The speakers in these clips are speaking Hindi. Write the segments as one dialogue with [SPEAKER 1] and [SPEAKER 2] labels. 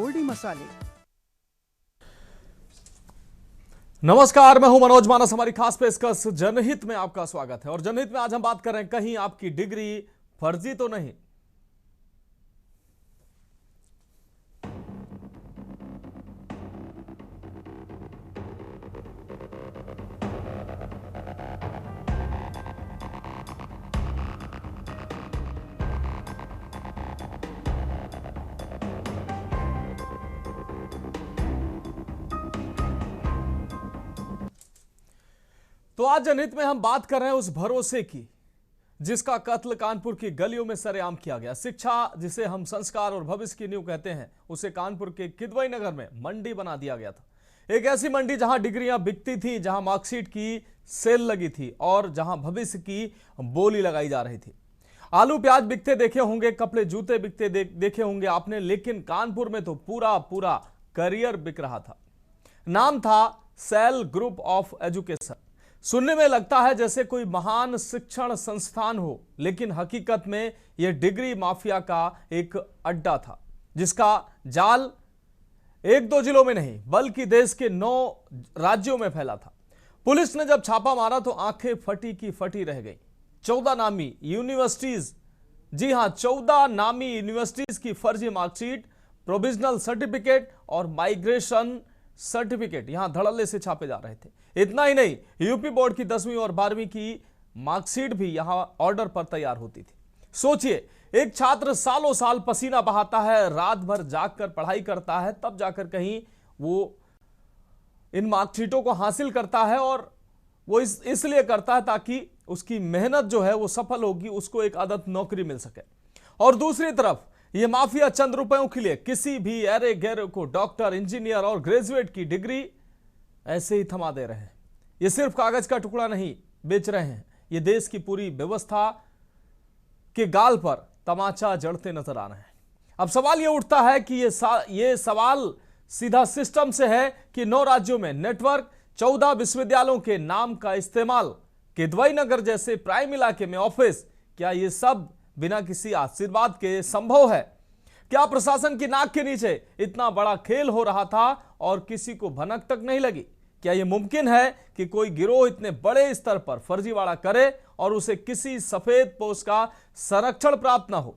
[SPEAKER 1] गोल्डी मसाले।
[SPEAKER 2] नमस्कार, मैं हूं मनोज मानस। हमारी खास पेशकश जनहित में आपका स्वागत है। और जनहित में आज हम बात कर रहे हैं, कहीं आपकी डिग्री फर्जी तो नहीं। तो आज जनहित में हम बात कर रहे हैं उस भरोसे की जिसका कत्ल कानपुर की गलियों में सरेआम किया गया। शिक्षा, जिसे हम संस्कार और भविष्य की नींव कहते हैं, उसे कानपुर के किदवई नगर में मंडी बना दिया गया था। एक ऐसी मंडी जहां डिग्रियां बिकती थी, जहां मार्कशीट की सेल लगी थी और जहां भविष्य की बोली लगाई जा रही थी। आलू प्याज बिकते देखे होंगे, कपड़े जूते बिकते देखे होंगे आपने, लेकिन कानपुर में तो पूरा पूरा करियर बिक रहा था। नाम था सेल ग्रुप ऑफ एजुकेशन। सुनने में लगता है जैसे कोई महान शिक्षण संस्थान हो, लेकिन हकीकत में यह डिग्री माफिया का एक अड्डा था, जिसका जाल एक दो जिलों में नहीं बल्कि देश के 9 राज्यों में फैला था। पुलिस ने जब छापा मारा तो आंखें फटी की फटी रह गई। 14 नामी यूनिवर्सिटीज, जी हां 14 नामी यूनिवर्सिटीज की फर्जी मार्कशीट, प्रोविजनल सर्टिफिकेट और माइग्रेशन सर्टिफिकेट यहां धड़ल्ले से छापे जा रहे थे। इतना ही नहीं, यूपी बोर्ड की 10वीं और 12वीं की मार्कशीट भी यहां ऑर्डर पर तैयार होती थी। सोचिए, एक छात्र सालों साल पसीना बहाता है, रात भर जागकर पढ़ाई करता है, तब जाकर कहीं वो इन मार्कशीटों को हासिल करता है। और वो इसलिए करता है ताकि उसकी मेहनत जो है वो सफल होगी, उसको एक आदत नौकरी मिल सके। और दूसरी तरफ ये माफिया चंद रुपयों के लिए किसी भी अरे गैरे को डॉक्टर, इंजीनियर और ग्रेजुएट की डिग्री ऐसे ही थमा दे रहे हैं। ये सिर्फ कागज का टुकड़ा नहीं बेच रहे हैं, ये देश की पूरी व्यवस्था के गाल पर तमाचा जड़ते नजर आ रहे हैं। अब सवाल ये उठता है कि ये सवाल सीधा सिस्टम से है कि 9 राज्यों में नेटवर्क, 14 विश्वविद्यालयों के नाम का इस्तेमाल, किदवई नगर जैसे प्राइम इलाके में ऑफिस, क्या ये सब बिना किसी आशीर्वाद के संभव है? क्या प्रशासन की नाक के नीचे इतना बड़ा खेल हो रहा था और किसी को भनक तक नहीं लगी? क्या यह मुमकिन है कि कोई गिरोह इतने बड़े स्तर पर फर्जीवाड़ा करे और उसे किसी सफेद पोस्ट का संरक्षण प्राप्त ना हो?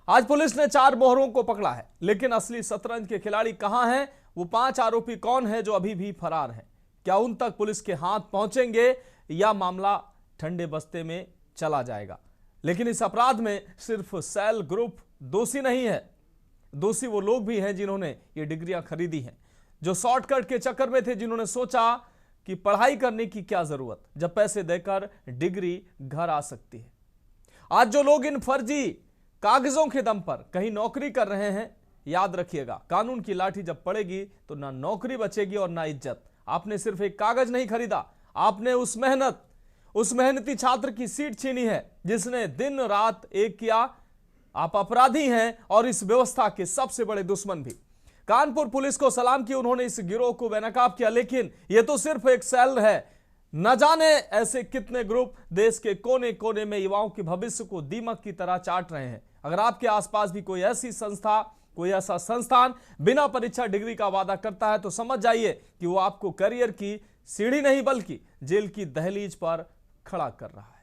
[SPEAKER 2] आज पुलिस ने 4 मोहरों को पकड़ा है, लेकिन असली शतरंज के खिलाड़ी कहां हैं? वो 5 आरोपी कौन है जो अभी भी फरार हैं? क्या उन तक पुलिस के हाथ पहुंचेंगे या मामला ठंडे बस्ते में चला जाएगा? लेकिन इस अपराध में सिर्फ सेल ग्रुप दोषी नहीं है, दोषी वो लोग भी हैं जिन्होंने ये डिग्रियां खरीदी हैं, जो शॉर्टकट के चक्कर में थे, जिन्होंने सोचा कि पढ़ाई करने की क्या जरूरत जब पैसे देकर डिग्री घर आ सकती है। आज जो लोग इन फर्जी कागजों के दम पर कहीं नौकरी कर रहे हैं, याद रखिएगा, कानून की लाठी जब पड़ेगी तो ना नौकरी बचेगी और ना इज्जत। आपने सिर्फ एक कागज नहीं खरीदा, आपने उस मेहनती छात्र की सीट छीनी है जिसने दिन रात एक किया। आप अपराधी हैं और इस व्यवस्था के सबसे बड़े दुश्मन भी। कानपुर पुलिस को सलाम की, उन्होंने इस गिरोह को बेनकाब किया, लेकिन यह तो सिर्फ एक सेल है। न जाने ऐसे कितने ग्रुप देश के कोने कोने में युवाओं के भविष्य को दीमक की तरह चाट रहे हैं। अगर आपके आसपास भी कोई ऐसी संस्था, कोई ऐसा संस्थान बिना परीक्षा डिग्री का वादा करता है, तो समझ जाइए कि वो आपको करियर की सीढ़ी नहीं बल्कि जेल की दहलीज पर खड़ा कर रहा है।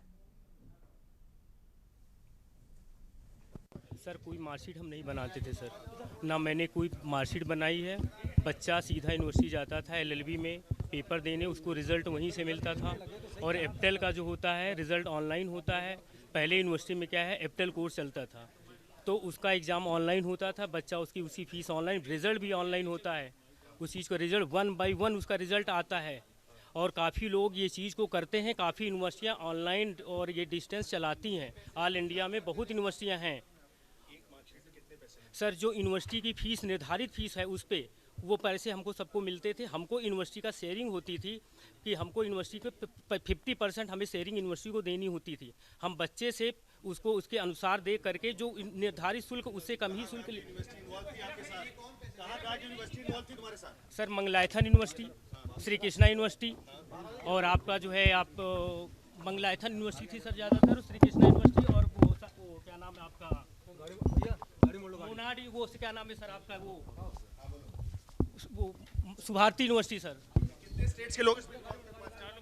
[SPEAKER 3] सर, कोई मार्कशीट हम नहीं बनाते थे सर, ना मैंने कोई मार्कशीट बनाई है। बच्चा सीधा यूनिवर्सिटी जाता था एलएलबी में पेपर देने, उसको रिज़ल्ट वहीं से मिलता था। और एप्टेल का जो होता है रिज़ल्ट ऑनलाइन होता है। पहले यूनिवर्सिटी में क्या है, एप्टेल कोर्स चलता था, तो उसका एग्ज़ाम ऑनलाइन होता था। बच्चा उसकी उसी फीस ऑनलाइन, रिज़ल्ट भी ऑनलाइन होता है। उस चीज़ का रिज़ल्ट 1 by 1 उसका रिज़ल्ट आता है। और काफ़ी लोग ये चीज़ को करते हैं, काफ़ी यूनिवर्सिटियाँ ऑनलाइन और ये डिस्टेंस चलाती हैं। ऑल इंडिया में बहुत यूनिवर्सिटियाँ हैं सर। जो यूनिवर्सिटी की फ़ीस निर्धारित फ़ीस है उस पर वो पैसे हमको सबको मिलते थे। हमको यूनिवर्सिटी का शेयरिंग होती थी कि हमको यूनिवर्सिटी को 50% हमें शेयरिंग यूनिवर्सिटी को देनी होती थी। हम बच्चे से उसको उसके अनुसार दे करके जो निर्धारित शुल्क उससे कम ही शुल्क। Sir, Mangalayatan university, Shri Krishna university और आपका जो है आप मंगलायथन यूनिवर्सिटी थी सर ज़्यादातर, श्री कृष्णा यूनिवर्सिटी और वो क्या नाम है आपका मोनाडी, वो क्या नाम है सर आपका, वो वो सुभारती यूनिवर्सिटी सर।
[SPEAKER 1] कितने स्टेट्स के लोग इसमें?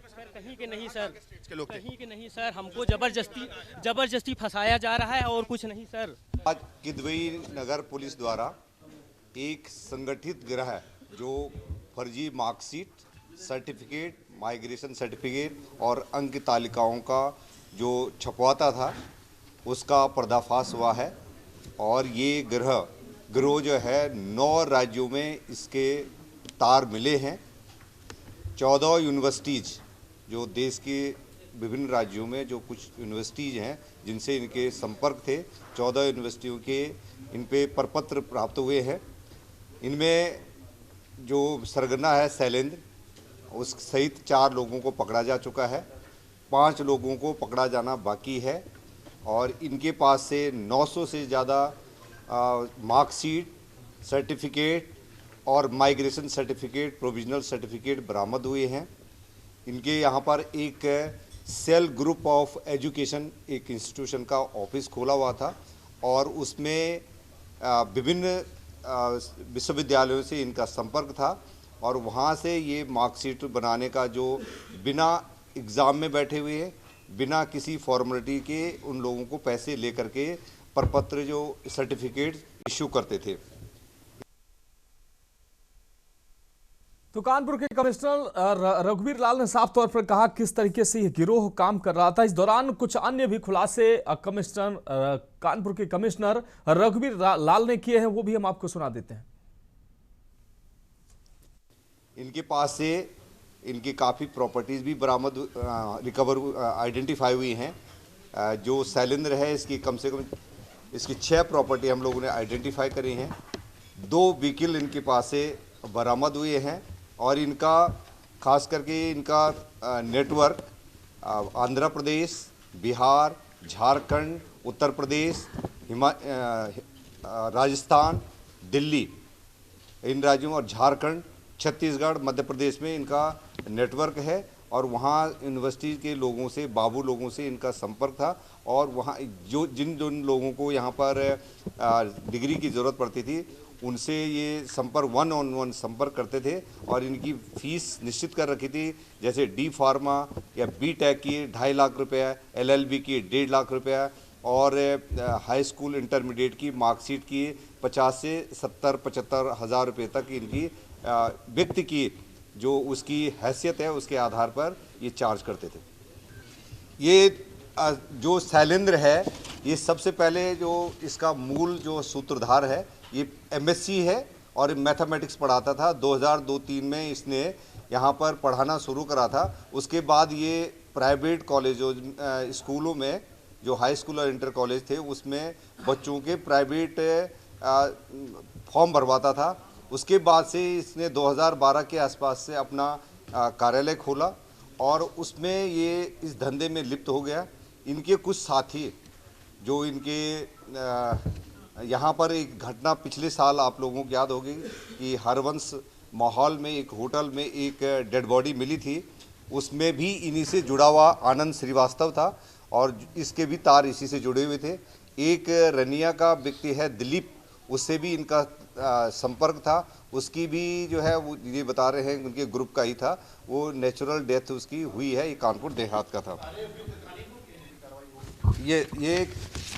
[SPEAKER 3] सर कहीं के नहीं सर,
[SPEAKER 1] स्टेट्स के लोग थे।
[SPEAKER 3] कहीं के नहीं सर, हमको जबरदस्ती फंसाया जा रहा है और कुछ नहीं सर।
[SPEAKER 4] आज किदवई नगर पुलिस द्वारा एक संगठित गिरोह जो फर्जी मार्कशीट, सर्टिफिकेट, माइग्रेशन सर्टिफिकेट और अंक तालिकाओं का जो छपवाता था उसका पर्दाफाश हुआ है। और ये गिरोह जो है 9 राज्यों में इसके तार मिले हैं। 14 यूनिवर्सिटीज़ जो देश के विभिन्न राज्यों में जो कुछ यूनिवर्सिटीज़ हैं जिनसे इनके संपर्क थे, 14 यूनिवर्सिटियों के इन पे प्रपत्र प्राप्त हुए हैं। इनमें जो सरगना है शैलेंद्र, उस सहित 4 लोगों को पकड़ा जा चुका है, 5 लोगों को पकड़ा जाना बाकी है। और इनके पास से 900 से ज़्यादा मार्कशीट, सर्टिफिकेट और माइग्रेशन सर्टिफिकेट, प्रोविजनल सर्टिफिकेट बरामद हुए हैं। इनके यहाँ पर एक सेल ग्रुप ऑफ एजुकेशन, एक इंस्टीट्यूशन का ऑफिस खोला हुआ था और उसमें विभिन्न विश्वविद्यालयों से इनका संपर्क था और वहाँ से ये मार्कशीट बनाने का जो बिना एग्ज़ाम में बैठे हुए हैं, बिना किसी फॉर्मेलिटी के उन लोगों को पैसे लेकर के प्रपत्र जो सर्टिफिकेट इशू करते थे।
[SPEAKER 2] तो कानपुर के कमिश्नर रघुवीर लाल ने साफ तौर पर कहा किस तरीके से यह गिरोह काम कर रहा था। इस दौरान कुछ अन्य भी खुलासे कानपुर के कमिश्नर रघुवीर लाल ने किए हैं, वो भी हम आपको सुना देते हैं।
[SPEAKER 4] इनके पास से इनकी काफ़ी प्रॉपर्टीज़ भी बरामद रिकवर आइडेंटिफाई हुई हैं। जो शैलेंद्र है इसकी कम से कम इसकी 6 प्रॉपर्टी हम लोगों ने आइडेंटिफाई करी हैं। 2 व्हीकल इनके पास से बरामद हुए हैं और इनका खास करके इनका नेटवर्क आंध्र प्रदेश, बिहार, झारखंड, उत्तर प्रदेश, राजस्थान, दिल्ली, इन राज्यों और झारखंड, छत्तीसगढ़, मध्य प्रदेश में इनका नेटवर्क है। और वहाँ यूनिवर्सिटी के लोगों से, बाबू लोगों से इनका संपर्क था और वहाँ जिन लोगों को यहाँ पर डिग्री की ज़रूरत पड़ती थी उनसे ये संपर्क 1-on-1 संपर्क करते थे और इनकी फ़ीस निश्चित कर रखी थी। जैसे डी फार्मा या B.Tech की 2.5 लाख रुपया, LLB की 1.5 लाख रुपया और हाई स्कूल इंटरमीडिएट की मार्कशीट की 50 से 70-75 हज़ार रुपये तक इनकी व्यक्ति की जो उसकी हैसियत है उसके आधार पर ये चार्ज करते थे। ये जो शैलेंद्र है ये सबसे पहले जो इसका मूल जो सूत्रधार है ये MSc है और मैथमेटिक्स पढ़ाता था। 2002-03 में इसने यहाँ पर पढ़ाना शुरू करा था। उसके बाद ये प्राइवेट कॉलेजों स्कूलों में जो हाई स्कूल और इंटर कॉलेज थे उसमें बच्चों के प्राइवेट फॉर्म भरवाता था। उसके बाद से इसने 2012 के आसपास से अपना कार्यालय खोला और उसमें ये इस धंधे में लिप्त हो गया। इनके कुछ साथी जो इनके यहाँ पर एक घटना पिछले साल आप लोगों को याद होगी कि हरवंश माहौल में एक होटल में एक डेड बॉडी मिली थी, उसमें भी इन्हीं से जुड़ा हुआ आनंद श्रीवास्तव था और इसके भी तार इसी से जुड़े हुए थे। एक रनिया का व्यक्ति है दिलीप, उससे भी इनका संपर्क था। उसकी भी जो है वो ये बता रहे हैं उनके ग्रुप का ही था, वो नेचुरल डेथ उसकी हुई है। ये कानपुर देहात का था। ये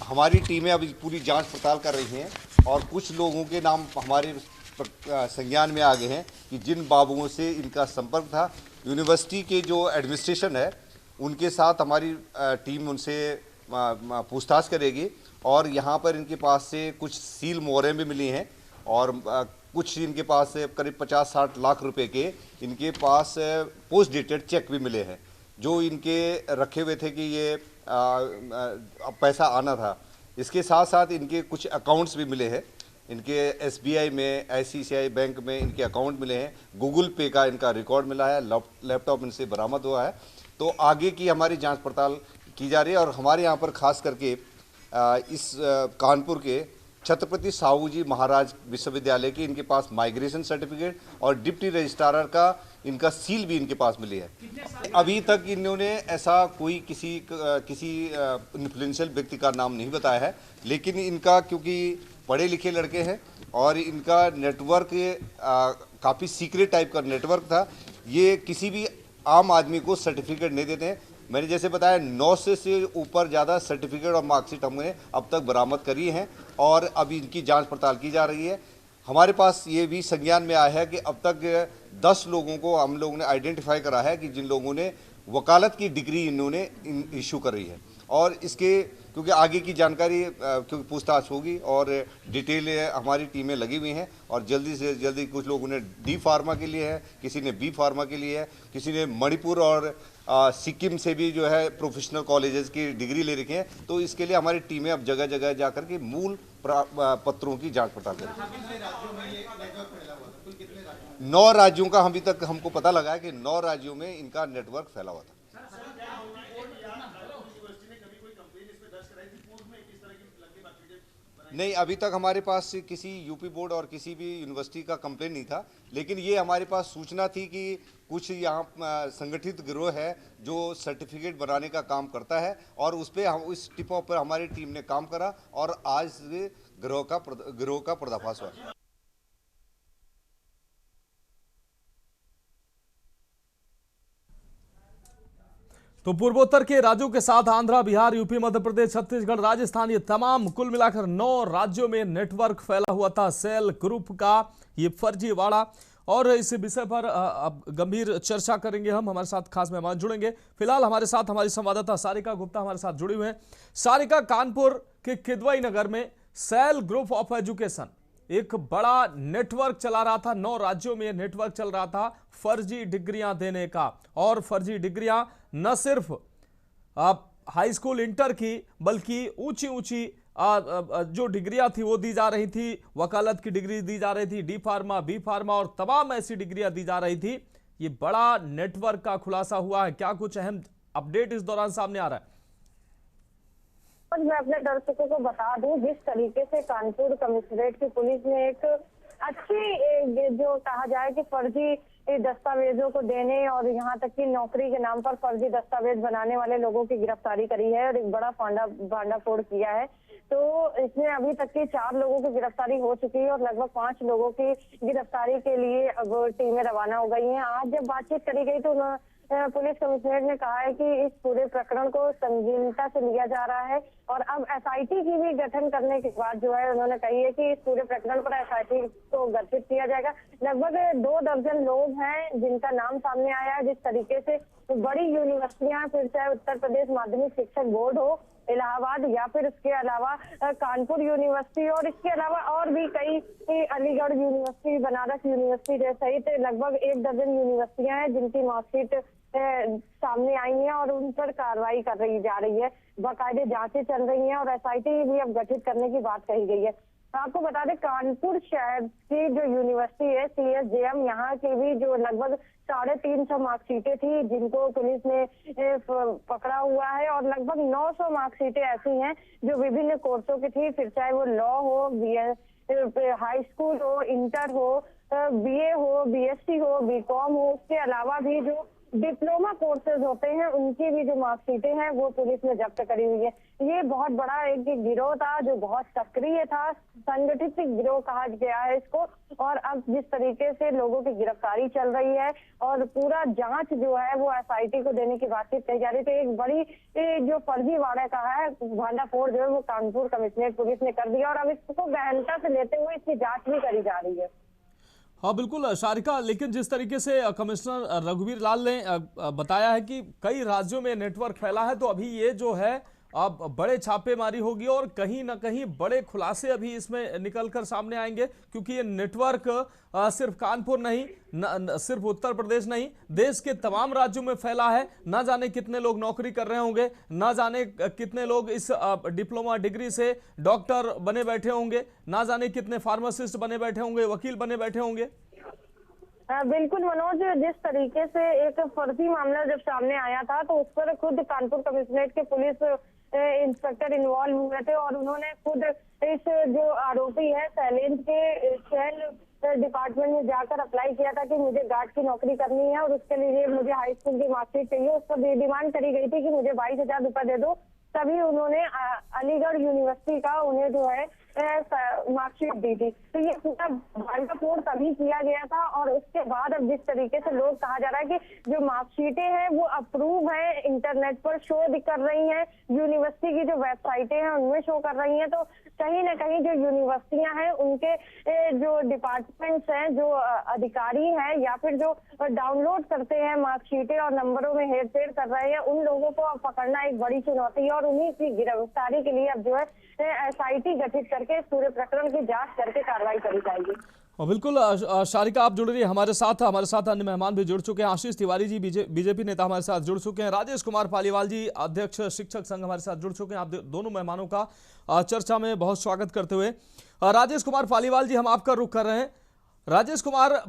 [SPEAKER 4] हमारी टीमें अभी पूरी जांच पड़ताल कर रही हैं और कुछ लोगों के नाम हमारे संज्ञान में आ गए हैं कि जिन बाबुओं से इनका संपर्क था। यूनिवर्सिटी के जो एडमिनिस्ट्रेशन है उनके साथ हमारी टीम उनसे पूछताछ करेगी और यहाँ पर इनके पास से कुछ सील मोहरें भी मिली हैं और कुछ इनके पास से करीब 50-60 लाख रुपए के इनके पास पोस्ट डेटेड चेक भी मिले हैं जो इनके रखे हुए थे कि ये पैसा आना था। इसके साथ साथ इनके कुछ अकाउंट्स भी मिले हैं। इनके SBI में, ICICI बैंक में इनके अकाउंट मिले हैं। गूगल पे का इनका रिकॉर्ड मिला है। लैपटॉप इनसे बरामद हुआ है। तो आगे की हमारी जांच पड़ताल की जा रही है और हमारे यहाँ पर खास करके इस कानपुर के छत्रपति साहू जी महाराज विश्वविद्यालय की इनके पास माइग्रेशन सर्टिफिकेट और डिप्टी रजिस्ट्रार का इनका सील भी इनके पास मिली है। अभी तक इन्होंने ऐसा कोई किसी इन्फ्लुएंशियल व्यक्ति का नाम नहीं बताया है, लेकिन इनका क्योंकि पढ़े लिखे लड़के हैं और इनका नेटवर्क काफ़ी सीक्रेट टाइप का नेटवर्क था। ये किसी भी आम आदमी को सर्टिफिकेट नहीं देते हैं। मैंने जैसे बताया 9 से ऊपर ज़्यादा सर्टिफिकेट और मार्कशीट हमने अब तक बरामद करी हैं और अभी इनकी जांच पड़ताल की जा रही है। हमारे पास ये भी संज्ञान में आया है कि अब तक 10 लोगों को हम लोगों ने आइडेंटिफाई करा है कि जिन लोगों ने वकालत की डिग्री इन्होंने इशू कर रही है। और इसके क्योंकि आगे की जानकारी क्योंकि पूछताछ होगी और डिटेल हमारी टीमें लगी हुई हैं और जल्दी से जल्दी कुछ लोगों ने डी फार्मा के लिए है, किसी ने बी फार्मा के लिए है, किसी ने मणिपुर और सिक्किम से भी जो है प्रोफेशनल कॉलेजेस की डिग्री ले रखी हैं। तो इसके लिए हमारी टीमें अब जगह जगह जाकर के मूल पत्रों की जांच पड़ताल करेंगी। 9 राज्यों का अभी तक हमको पता लगा है कि 9 राज्यों में इनका नेटवर्क फैला हुआ था। नहीं, अभी तक हमारे पास किसी यूपी बोर्ड और किसी भी यूनिवर्सिटी का कंप्लेन नहीं था, लेकिन ये हमारे पास सूचना थी कि कुछ यहाँ संगठित गिरोह है जो सर्टिफिकेट बनाने का काम करता है और उस पर हम इस टिपों पर हमारी टीम ने काम करा और आज गिरोह का पर्दाफाश हुआ।
[SPEAKER 2] तो पूर्वोत्तर के राज्यों के साथ आंध्र, बिहार, यूपी, मध्य प्रदेश, छत्तीसगढ़, राजस्थान, ये तमाम कुल मिलाकर 9 राज्यों में नेटवर्क फैला हुआ था सेल ग्रुप का ये फर्जीवाड़ा। और इस विषय पर अब गंभीर चर्चा करेंगे हम। हमारे साथ खास मेहमान जुड़ेंगे। फिलहाल हमारे साथ हमारी संवाददाता सारिका गुप्ता हमारे साथ जुड़ी हुई हैं। सारिका, कानपुर के किदवई नगर में सेल ग्रुप ऑफ एजुकेशन एक बड़ा नेटवर्क चला रहा था। 9 राज्यों में नेटवर्क चल रहा था फर्जी डिग्रियां देने का। और फर्जी डिग्रियां न सिर्फ हाई स्कूल इंटर की बल्कि ऊंची ऊंची जो डिग्रियां थी वो दी जा रही थी। वकालत की डिग्री दी जा रही थी, डी फार्मा, बी फार्मा और तमाम ऐसी डिग्रियां दी जा रही थी। ये बड़ा नेटवर्क का खुलासा हुआ है। क्या कुछ अहम अपडेट इस दौरान सामने आ रहा है?
[SPEAKER 1] मैं अपने दर्शकों को बता दूं, जिस तरीके से कानपुर कमिश्नरेट की पुलिस ने एक अच्छी जो कहा जाए कि फर्जी दस्तावेजों को देने और यहाँ तक कि नौकरी के नाम पर फर्जी दस्तावेज बनाने वाले लोगों की गिरफ्तारी करी है और एक बड़ा भांडाफोड़ किया है। तो इसमें अभी तक की 4 लोगों की गिरफ्तारी हो चुकी है और लगभग 5 लोगों की गिरफ्तारी के लिए अब टीमें रवाना हो गई हैं। आज जब बातचीत करी गई तो पुलिस कमिश्नरेट ने कहा है कि इस पूरे प्रकरण को संगीनता से लिया जा रहा है और अब एसआईटी की भी गठन करने के बाद जो है उन्होंने कही है कि इस पूरे प्रकरण पर एसआईटी को गठित किया जाएगा। लगभग 2 दर्जन लोग हैं जिनका नाम सामने आया है। जिस तरीके से बड़ी यूनिवर्सिटियां, फिर चाहे उत्तर प्रदेश माध्यमिक शिक्षक बोर्ड हो, इलाहाबाद या फिर इसके अलावा कानपुर यूनिवर्सिटी और इसके अलावा और भी कई अलीगढ़ यूनिवर्सिटी, बनारस यूनिवर्सिटी सहित लगभग 1 दर्जन यूनिवर्सिटियां हैं जिनकी मार्कशीट सामने आई है और उन पर कार्रवाई कर रही जा रही है। बाकायदे जांचें चल रही हैं और एसआईटी भी अब गठित करने की बात कही गई है। आपको बता दें, कानपुर शहर की जो यूनिवर्सिटी है CSJM, यहाँ की भी जो लगभग 350 मार्कशीटें थी जिनको पुलिस ने पकड़ा हुआ है और लगभग 900 मार्कशीटें ऐसी हैं जो विभिन्न कोर्सों की थी, फिर चाहे वो लॉ हो, हाई स्कूल हो, इंटर हो, BA हो, BSc हो, BCom हो, उसके अलावा भी जो डिप्लोमा कोर्सेज होते हैं उनकी भी जो मार्कशीटें हैं वो पुलिस ने जब्त करी हुई है। ये बहुत बड़ा एक गिरोह था जो बहुत सक्रिय था, संगठित गिरोह कहा गया है इसको। और अब जिस तरीके से लोगों की गिरफ्तारी चल रही है और पूरा जांच जो है वो एसआईटी को देने की बातचीत कही जा रही है, तो एक बड़ी जो फर्जीवाड़ा कहा है भांडाफोड़ जो है वो कानपुर कमिश्नरेट पुलिस ने कर दिया और अब इसको गहनता से लेते हुए इसकी जाँच भी करी जा रही है।
[SPEAKER 2] हाँ बिल्कुल सारिका, लेकिन जिस तरीके से कमिश्नर रघुवीर लाल ने बताया है कि कई राज्यों में नेटवर्क फैला है, तो अभी ये जो है अब बड़े छापेमारी होगी और कहीं ना कहीं बड़े खुलासे अभी इसमें निकलकर सामने आएंगे, क्योंकि ये नेटवर्क सिर्फ कानपुर नहीं, सिर्फ उत्तर प्रदेश नहीं, देश के तमाम राज्यों में फैला है। ना जाने कितने लोग नौकरी कर रहे होंगे, ना जाने कितने लोग इस डिप्लोमा डिग्री से डॉक्टर बने बैठे होंगे, ना जाने कितने फार्मासिस्ट बने बैठे होंगे, वकील बने बैठे होंगे।
[SPEAKER 1] बिल्कुल मनोज, जिस तरीके से एक फर्जी मामला जब सामने आया था तो उस पर खुद कानपुर कमिश्नरेट के पुलिस इंस्पेक्टर इन्वॉल्व हुए थे और उन्होंने खुद इस जो आरोपी है शैलेंद्र के सेल डिपार्टमेंट में जाकर अप्लाई किया था कि मुझे गार्ड की नौकरी करनी है और उसके लिए मुझे हाई स्कूल की मार्कशीट चाहिए। उस पर डिमांड करी गई थी कि मुझे 22,000 रुपए दे दो। तभी उन्होंने अलीगढ़ यूनिवर्सिटी का उन्हें जो है मार्कशीट दी थी। तो ये पूरा भांडाफोड़ तभी किया गया था और उसके बाद अब जिस तरीके से लोग कहा जा रहा है कि जो मार्कशीटें हैं वो अप्रूव है, इंटरनेट पर शो कर रही हैं, यूनिवर्सिटी की जो वेबसाइटें हैं उनमें शो कर रही हैं, तो कहीं ना कहीं जो यूनिवर्सिटियां हैं उनके जो डिपार्टमेंट्स हैं, जो अधिकारी हैं या फिर जो डाउनलोड करते हैं मार्कशीटें और नंबरों में हेरफेर कर रहे हैं, उन लोगों को अब पकड़ना एक बड़ी चुनौती है और उन्हीं की गिरफ्तारी के लिए अब जो है SIT गठित करके इस पूरे प्रकरण की जांच करके कार्रवाई करी जाएगी।
[SPEAKER 2] और बिल्कुल शारिका, आप जुड़ रही है हमारे साथ अन्य मेहमान भी जुड़ चुके हैं। आशीष तिवारी जी बीजेपी नेता हमारे साथ जुड़ चुके हैं, राजेश कुमार पालीवाल जी अध्यक्ष शिक्षक संघ हमारे साथ जुड़ चुके हैं। आप दोनों मेहमानों का चर्चा में बहुत स्वागत करते हुए राजेश कुमार पालीवाल जी, हम आपका रुख कर रहे हैं। राजेश कुमार,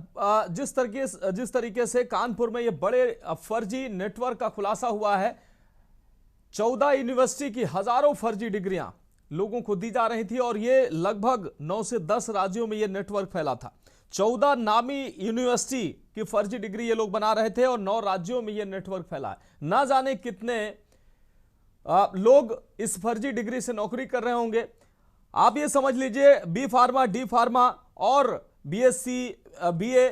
[SPEAKER 2] जिस तरीके से कानपुर में ये बड़े फर्जी नेटवर्क का खुलासा हुआ है, 14 यूनिवर्सिटी की हजारों फर्जी डिग्रियां लोगों को दी जा रही थी और ये लगभग 9 से 10 राज्यों में ये नेटवर्क फैला था। 14 नामी यूनिवर्सिटी की फर्जी डिग्री ये लोग बना रहे थे और 9 राज्यों में ये नेटवर्क फैला है। ना जाने कितने लोग इस फर्जी डिग्री से नौकरी कर रहे होंगे। आप ये समझ लीजिए बी फार्मा, डी फार्मा और BSc, BA,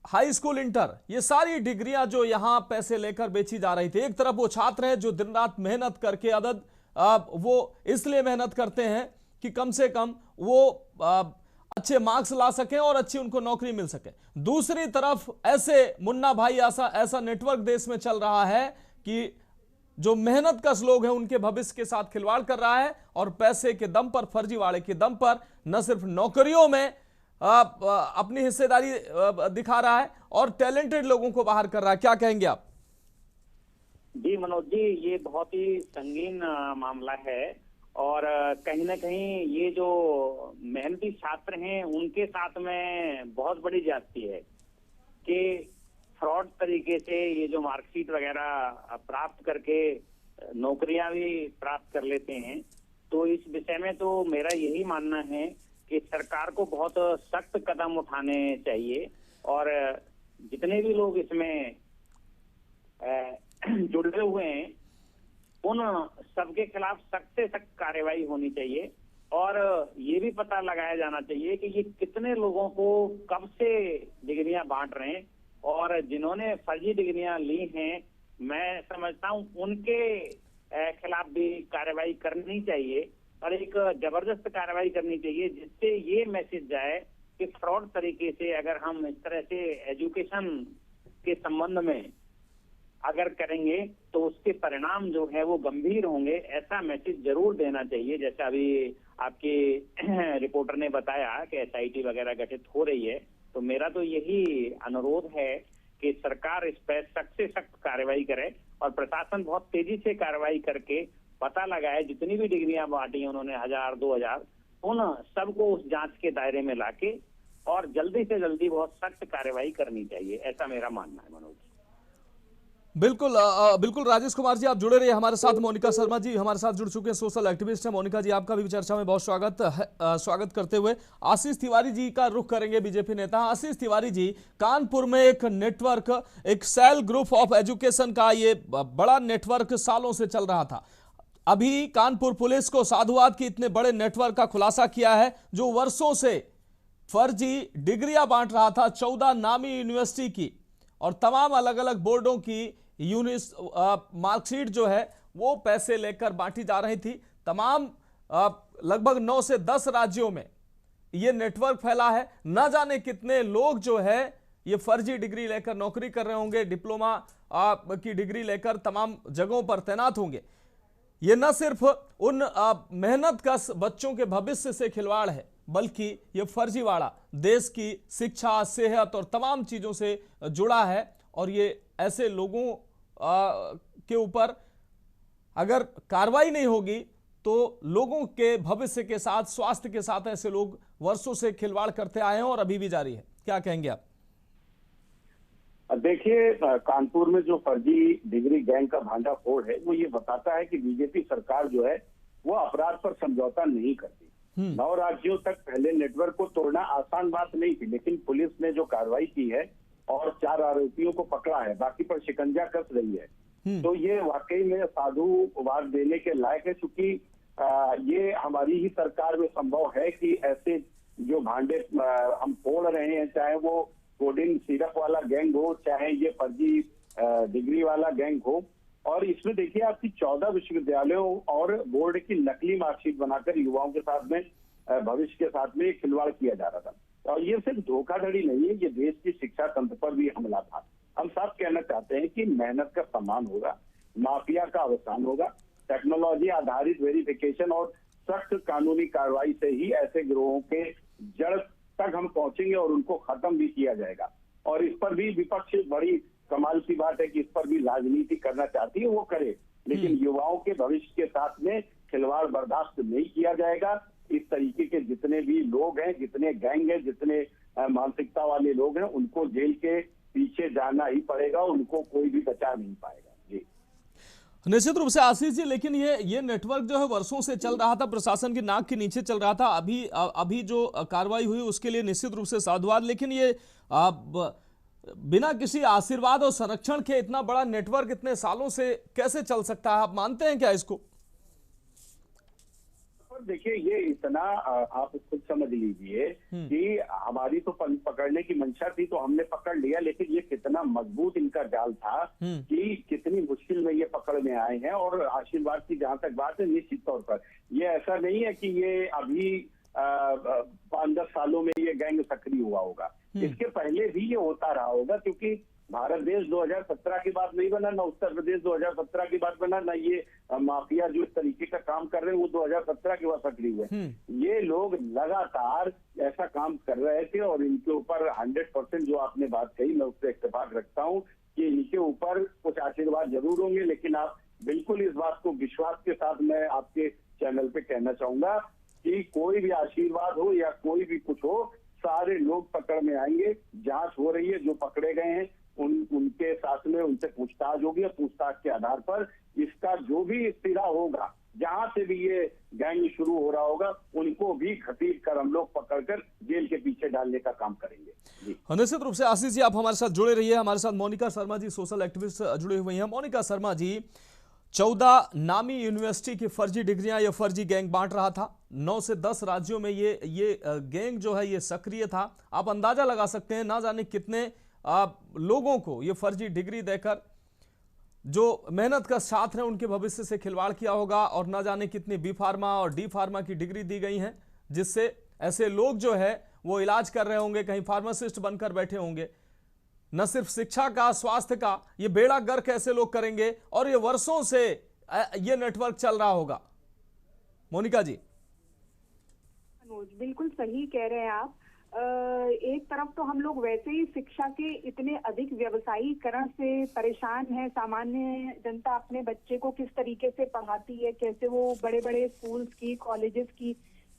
[SPEAKER 2] high school, inter, ये सारी डिग्रियां जो यहां पैसे लेकर बेची जा रही थी। एक तरफ वो छात्र हैं जो दिन रात मेहनत करके वो इसलिए मेहनत करते हैं कि कम से कम वो अच्छे मार्क्स ला सकें और अच्छी उनको नौकरी मिल सके। दूसरी तरफ ऐसे मुन्ना भाई ऐसा नेटवर्क देश में चल रहा है कि जो मेहनत कश लोग हैं उनके भविष्य के साथ खिलवाड़ कर रहा है और पैसे के दम पर, फर्जीवाड़े के दम पर न सिर्फ नौकरियों में अपनी हिस्सेदारी दिखा रहा है और टैलेंटेड लोगों को बाहर कर रहा है। क्या कहेंगे आप?
[SPEAKER 5] जी मनोज जी, ये बहुत ही संगीन मामला है और कहीं ना कहीं ये जो मेहनती छात्र हैं उनके साथ में बहुत बड़ी ज्यादती है कि फ्रॉड तरीके से ये जो मार्कशीट वगैरह प्राप्त करके नौकरियां भी प्राप्त कर लेते हैं। तो इस विषय में तो मेरा यही मानना है कि सरकार को बहुत सख्त कदम उठाने चाहिए और जितने भी लोग इसमें जुड़े हुए हैं उन सबके खिलाफ सख्त से सख्त कार्रवाई होनी चाहिए और ये भी पता लगाया जाना चाहिए कि ये कितने लोगों को कब से डिग्रियां बांट रहे हैं और जिन्होंने फर्जी डिग्रियां ली हैं, मैं समझता हूं उनके खिलाफ भी कार्रवाई करनी चाहिए और एक जबरदस्त कार्रवाई करनी चाहिए जिससे ये मैसेज जाए कि फ्रॉड तरीके से अगर हम इस तरह से एजुकेशन के संबंध में अगर करेंगे तो उसके परिणाम जो है वो गंभीर होंगे, ऐसा मैसेज जरूर देना चाहिए। जैसा अभी आपके रिपोर्टर ने बताया कि SIT वगैरह गठित हो रही है, तो मेरा तो यही अनुरोध है कि सरकार इस पर सख्त से सख्त कार्रवाई करे और प्रशासन बहुत तेजी से कार्रवाई करके पता लगाए जितनी भी डिग्रियां बांटी हैं उन्होंने 1000, 2000, उन सबको उस जांच के दायरे में लाके और जल्दी से जल्दी बहुत सख्त कार्रवाई करनी चाहिए, ऐसा मेरा मानना है मनोज।
[SPEAKER 2] बिल्कुल राजेश कुमार जी, आप जुड़े रहिए हमारे साथ। मोनिका शर्मा जी हमारे साथ जुड़ चुके हैं, सोशल एक्टिविस्ट हैं। मोनिका जी, आपका भी चर्चा में बहुत स्वागत करते हुए आशीष तिवारी जी का रुख करेंगे, बीजेपी नेता। आशीष तिवारी जी, कानपुर में एक नेटवर्क, एक सेल ग्रुप ऑफ एजुकेशन का ये बड़ा नेटवर्क सालों से चल रहा था। अभी कानपुर पुलिस को साधुवाद की इतने बड़े नेटवर्क का खुलासा किया है जो वर्षों से फर्जी डिग्रियां बांट रहा था 14 नामी यूनिवर्सिटी की और तमाम अलग अलग बोर्डों की मार्कशीट जो है वो पैसे लेकर बांटी जा रही थी। तमाम लगभग 9 से 10 राज्यों में ये नेटवर्क फैला है। न जाने कितने लोग जो है ये फर्जी डिग्री लेकर नौकरी कर रहे होंगे, डिप्लोमा की डिग्री लेकर तमाम जगहों पर तैनात होंगे। ये न सिर्फ उन मेहनतकश बच्चों के भविष्य से खिलवाड़ है, बल्कि ये फर्जीवाड़ा देश की शिक्षा, सेहत और तमाम चीजों से जुड़ा है और ये ऐसे लोगों के ऊपर अगर कार्रवाई नहीं होगी तो लोगों के भविष्य के साथ, स्वास्थ्य के साथ ऐसे लोग वर्षों से खिलवाड़ करते आए हैं और अभी भी जारी है। क्या कहेंगे आप?
[SPEAKER 6] देखिए, कानपुर में जो फर्जी डिग्री गैंग का भांडाफोड़ है वो ये बताता है कि बीजेपी सरकार जो है वो अपराध पर समझौता नहीं करती। 9 राज्यों तक पहले नेटवर्क को तोड़ना आसान बात नहीं थी, लेकिन पुलिस ने जो कार्रवाई की है और 4 आरोपियों को पकड़ा है, बाकी पर शिकंजा कस रही है, तो ये वाकई में साधुवाद देने के लायक है। चूंकि ये हमारी ही सरकार में संभव है कि ऐसे जो भांडे हम फोड़ रहे हैं, चाहे वो कोडिंग सिरप वाला गैंग हो, चाहे ये फर्जी डिग्री वाला गैंग हो। और इसमें देखिए आपकी 14 विश्वविद्यालयों और बोर्ड की नकली मार्कशीट बनाकर युवाओं के साथ में भविष्य के साथ में खिलवाड़ किया जा रहा था। और ये सिर्फ धोखाधड़ी नहीं है, ये देश की शिक्षा तंत्र पर भी हमला था। हम साफ कहना चाहते हैं कि मेहनत का सम्मान होगा, माफिया का अवसान होगा, टेक्नोलॉजी आधारित वेरिफिकेशन और सख्त कानूनी कार्रवाई से ही ऐसे गिरोहों के जड़ तक हम पहुंचेंगे और उनको खत्म भी किया जाएगा। और इस पर भी विपक्ष, बड़ी कमाल की बात है कि इस पर भी राजनीति करना चाहती है, वो करे, लेकिन युवाओं के भविष्य के साथ में खिलवाड़ बर्दाश्त नहीं किया जाएगा। इस तरीके के जितने भी लोग हैं, जितने गैंग हैं, जितने मानसिकता वाले लोग हैं, उनको जेल के पीछे जाना ही पड़ेगा, उनको कोई भी बचा नहीं पाएगा। जी
[SPEAKER 2] निश्चित रूप से आशीष जी, लेकिन ये नेटवर्क जो है वर्षों से चल रहा था, प्रशासन की नाक के नीचे चल रहा था। अभी जो कार्रवाई हुई उसके लिए निश्चित रूप से साधुवाद, लेकिन ये बिना किसी आशीर्वाद और संरक्षण के इतना बड़ा नेटवर्क इतने सालों से कैसे चल सकता है? आप मानते हैं क्या इसको?
[SPEAKER 6] देखिए, ये इतना आप खुद समझ लीजिए कि हमारी तो पकड़ने की मंशा थी तो हमने पकड़ लिया, लेकिन ये कितना मजबूत इनका जाल था कि कितनी मुश्किल में ये पकड़ में आए हैं। और आशीर्वाद की जहां तक बात है, निश्चित तौर पर ये ऐसा नहीं है कि ये अभी 5-10 सालों में ये गैंग सक्रिय हुआ होगा। इसके पहले भी ये होता रहा होगा, क्योंकि भारत देश 2017 के बाद नहीं बना, ना उत्तर प्रदेश 2017 के बाद बना, ना ये माफिया जो इस तरीके का काम कर रहे हैं वो 2017 के बाद सक्रिय हुए। ये लोग लगातार ऐसा काम कर रहे थे और इनके ऊपर 100% जो आपने बात कही, मैं उससे इत्तेफाक रखता हूँ कि इनके ऊपर कुछ आशीर्वाद जरूर होंगे, लेकिन आप बिल्कुल इस बात को विश्वास के साथ मैं आपके चैनल पे कहना चाहूंगा कि कोई भी आशीर्वाद हो या कोई भी कुछ हो, सारे लोग पकड़ में आएंगे। जांच हो रही है, जो पकड़े गए हैं उनके साथ में उनसे पूछताछ होगी और पूछताछ के आधार पर इसका जो भी सिरा होगा, जहां से भी ये गैंग शुरू हो रहा होगा, उनको भी घसीट कर हम लोग पकड़कर जेल के पीछे डालने का काम करेंगे।
[SPEAKER 2] निश्चित रूप से आशीष जी, आप हमारे साथ जुड़े रहिए। हमारे साथ मोनिका शर्मा जी, सोशल एक्टिविस्ट जुड़े हुए हैं। मोनिका शर्मा जी, 14 नामी यूनिवर्सिटी की फर्जी डिग्रियां ये फर्जी गैंग बांट रहा था। 9 से 10 राज्यों में ये गैंग जो है ये सक्रिय था। आप अंदाजा लगा सकते हैं ना जाने कितने लोगों को ये फर्जी डिग्री देकर जो मेहनत का साथ है उनके भविष्य से खिलवाड़ किया होगा, और ना जाने कितनी बी फार्मा और डी फार्मा की डिग्री दी गई हैं, जिससे ऐसे लोग जो है वो इलाज कर रहे होंगे, कहीं फार्मासिस्ट बनकर बैठे होंगे। न सिर्फ शिक्षा का, स्वास्थ्य का, ये बेड़ा गर्क ऐसे लोग करेंगे, और ये वर्षों से ये नेटवर्क चल रहा होगा। मोनिका जी।
[SPEAKER 7] बिल्कुल सही कह रहे हैं आप। एक तरफ तो हम लोग वैसे ही शिक्षा के इतने अधिक व्यवसायीकरण से परेशान हैं। सामान्य जनता अपने बच्चे को किस तरीके से पढ़ाती है, कैसे वो बड़े बड़े स्कूल्स की, कॉलेजेस की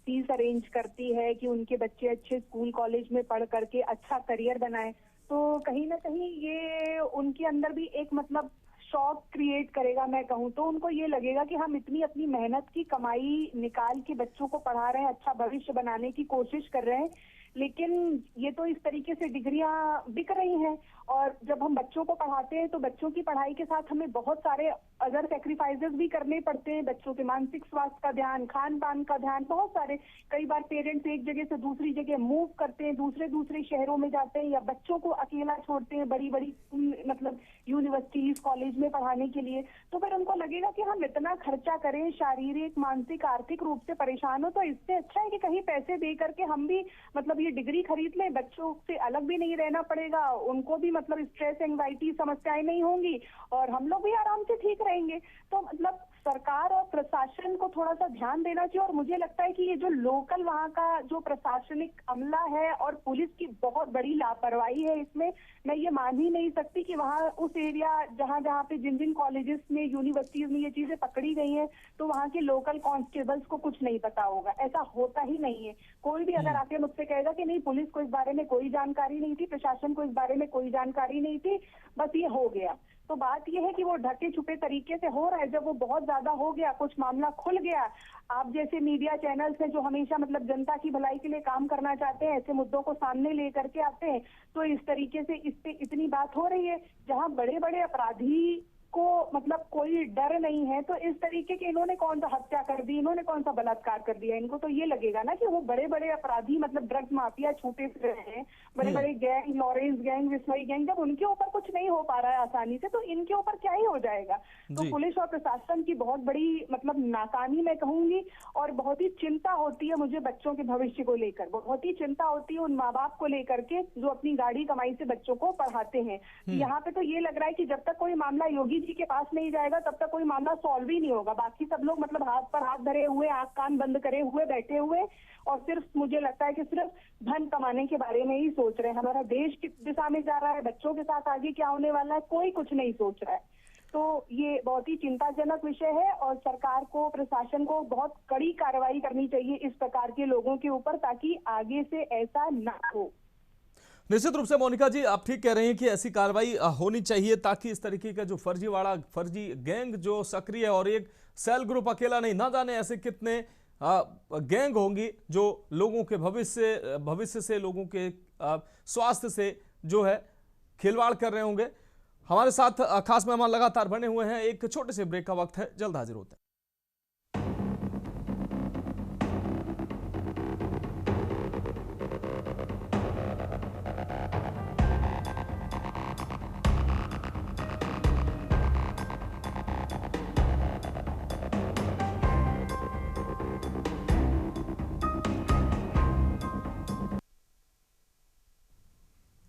[SPEAKER 7] फीस अरेंज करती है कि उनके बच्चे अच्छे स्कूल कॉलेज में पढ़ करके अच्छा करियर बनाए। तो कहीं ना कहीं ये उनके अंदर भी एक मतलब शौक क्रिएट करेगा। मैं कहूँ तो उनको ये लगेगा कि हम इतनी अपनी मेहनत की कमाई निकाल के बच्चों को पढ़ा रहे हैं, अच्छा भविष्य बनाने की कोशिश कर रहे हैं, लेकिन ये तो इस तरीके से डिग्रियां बिक रही हैं। और जब हम बच्चों को पढ़ाते हैं तो बच्चों की पढ़ाई के साथ हमें बहुत सारे अदर सेक्रीफाइसेस भी करने पड़ते हैं। बच्चों के मानसिक स्वास्थ्य का ध्यान, खान पान का ध्यान, बहुत सारे। कई बार पेरेंट्स एक जगह से दूसरी जगह मूव करते हैं, दूसरे शहरों में जाते हैं, या बच्चों को अकेला छोड़ते हैं बड़ी बड़ी मतलब यूनिवर्सिटीज, कॉलेज में पढ़ाने के लिए। तो फिर उनको लगेगा कि हम इतना खर्चा करें, शारीरिक, मानसिक, आर्थिक रूप से परेशान हो, तो इससे अच्छा है कि कहीं पैसे दे करके हम भी मतलब ये डिग्री खरीद लें। बच्चों से अलग भी नहीं रहना पड़ेगा, उनको भी मतलब स्ट्रेस, एंजाइटी समस्याएं नहीं होंगी, और हम लोग भी आराम से ठीक रहेंगे। तो मतलब सरकार और प्रशासन को थोड़ा सा ध्यान देना चाहिए। और मुझे लगता है कि ये जो लोकल वहाँ का जो प्रशासनिक अमला है और पुलिस की बहुत बड़ी लापरवाही है इसमें। मैं ये मान ही नहीं सकती कि वहाँ उस एरिया जहाँ पे जिन कॉलेजेस में, यूनिवर्सिटीज में ये चीजें पकड़ी गई हैं, तो वहाँ के लोकल कांस्टेबल्स को कुछ नहीं पता होगा। ऐसा होता ही नहीं है। कोई भी अगर आके मुझसे कहेगा कि नहीं, पुलिस को इस बारे में कोई जानकारी नहीं थी, प्रशासन को इस बारे में कोई जानकारी नहीं थी, बस ये हो गया, तो बात यह है कि वो ढके छुपे तरीके से हो रहा है। जब वो बहुत ज्यादा हो गया, कुछ मामला खुल गया, आप जैसे मीडिया चैनल्स हैं जो हमेशा मतलब जनता की भलाई के लिए काम करना चाहते हैं, ऐसे मुद्दों को सामने ले करके आते हैं, तो इस तरीके से इस पे इतनी बात हो रही है। जहां बड़े बड़े अपराधी को मतलब कोई डर नहीं है, तो इस तरीके के इन्होंने कौन सा हत्या कर दी, इन्होंने कौन सा बलात्कार कर दिया। इनको तो ये लगेगा ना कि वो बड़े बड़े अपराधी मतलब ड्रग माफिया छूटे फिर रहे हैं, बड़े बड़े गैंग, लॉरेंस गैंग, विस्मई गैंग, जब उनके ऊपर कुछ नहीं हो पा रहा है आसानी से, तो इनके ऊपर क्या ही हो जाएगा। तो पुलिस और प्रशासन की बहुत बड़ी मतलब नाकामी मैं कहूंगी, और बहुत ही चिंता होती है मुझे बच्चों के भविष्य को लेकर, बहुत ही चिंता होती है उन माँ बाप को लेकर के जो अपनी गाड़ी कमाई से बच्चों को पढ़ाते हैं। यहाँ पे तो ये लग रहा है कि जब तक कोई मामला योगी जी के पास नहीं जाएगा तब तक कोई मामला सॉल्व ही नहीं होगा। बाकी सब लोग मतलब हाथ पर हाथ धरे हुए, आंख कान बंद करे हुए बैठे हुए, और सिर्फ मुझे लगता है कि सिर्फ धन कमाने के बारे में ही सोच रहे हैं। हमारा देश किस दिशा में जा रहा है, बच्चों के साथ आगे क्या होने वाला है, कोई कुछ नहीं सोच रहा है। तो ये बहुत ही चिंताजनक विषय है, और सरकार को, प्रशासन को बहुत कड़ी कार्रवाई करनी चाहिए इस प्रकार के लोगों के ऊपर, ताकि आगे से ऐसा ना हो।
[SPEAKER 2] निश्चित रूप से मोनिका जी, आप ठीक कह रही हैं कि ऐसी कार्रवाई होनी चाहिए, ताकि इस तरीके का जो फर्जी गैंग जो सक्रिय है, और एक सेल ग्रुप अकेला नहीं, ना जाने ऐसे कितने गैंग होंगी जो लोगों के भविष्य से, लोगों के स्वास्थ्य से जो है खिलवाड़ कर रहे होंगे। हमारे साथ खास मेहमान लगातार बने हुए हैं। एक छोटे से ब्रेक का वक्त है, जल्द हाजिर होते हैं।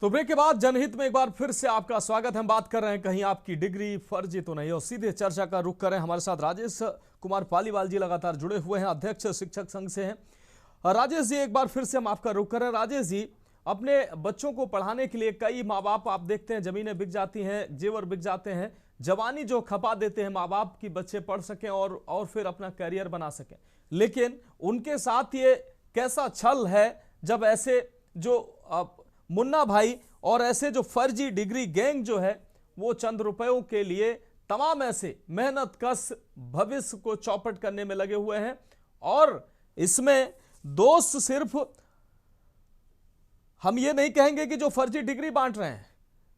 [SPEAKER 2] तो ब्रेक के बाद जनहित में एक बार फिर से आपका स्वागत है। हम बात कर रहे हैं कहीं आपकी डिग्री फर्जी तो नहीं, और सीधे चर्चा का रुख करें। हमारे साथ राजेश कुमार पालीवाल जी लगातार जुड़े हुए हैं, अध्यक्ष शिक्षक संघ से हैं। राजेश जी, एक बार फिर से हम आपका रुख करें। राजेश जी, अपने बच्चों को पढ़ाने के लिए कई माँ बाप आप देखते हैं जमीनें बिक जाती हैं, जेवर बिक जाते हैं, जवानी जो खपा देते हैं माँ बाप की बच्चे पढ़ सकें और फिर अपना करियर बना सकें। लेकिन उनके साथ ये कैसा छल है जब ऐसे जो मुन्ना भाई और ऐसे जो फर्जी डिग्री गैंग जो है वो चंद रुपयों के लिए तमाम ऐसे मेहनत कश भविष्य को चौपट करने में लगे हुए हैं। और इसमें दोस्त सिर्फ हम ये नहीं कहेंगे कि जो फर्जी डिग्री बांट रहे हैं,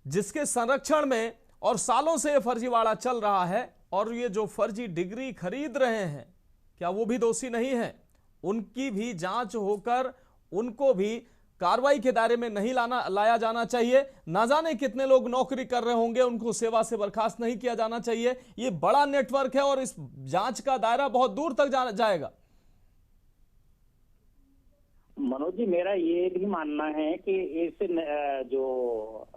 [SPEAKER 2] जिसके संरक्षण में और सालों से ये फर्जीवाड़ा चल रहा है, और ये जो फर्जी डिग्री खरीद रहे हैं, क्या वो भी दोषी नहीं है? उनकी भी जांच होकर उनको भी कार्रवाई के दायरे में नहीं लाया जाना चाहिए। ना जाने कितने लोग नौकरी कर रहे होंगे, उनको सेवा से बर्खास्त नहीं किया जाना चाहिए। ये बड़ा नेटवर्क है और इस जांच का दायरा बहुत दूर तक जाएगा।
[SPEAKER 5] मनोज जी, मेरा ये भी मानना है कि इस जो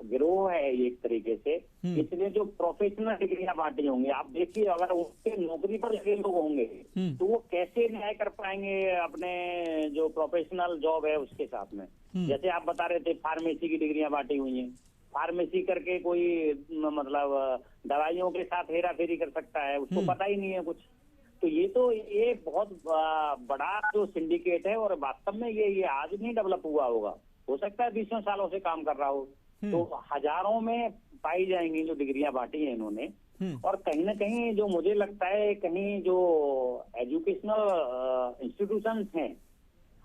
[SPEAKER 5] गिरोह है एक तरीके से, इसने जो प्रोफेशनल डिग्रियां बांटी होंगी, आप देखिए अगर उसके नौकरी पर लगे लोग होंगे तो वो कैसे न्याय कर पाएंगे अपने जो प्रोफेशनल जॉब है उसके साथ में। जैसे आप बता रहे थे फार्मेसी की डिग्रियां बांटी हुई हैं, फार्मेसी करके कोई मतलब दवाइयों के साथ हेरा फेरी कर सकता है, उसको पता ही नहीं है कुछ। तो ये बहुत बड़ा जो सिंडिकेट है, और वास्तव में ये आज नहीं डेवलप हुआ होगा, हो सकता है 20 सालों से काम कर रहा हो। तो हजारों में पाई जाएंगी जो डिग्रियां बांटी हैं इन्होंने। और कहीं ना कहीं जो मुझे लगता है, कहीं जो एजुकेशनल इंस्टीट्यूशंस हैं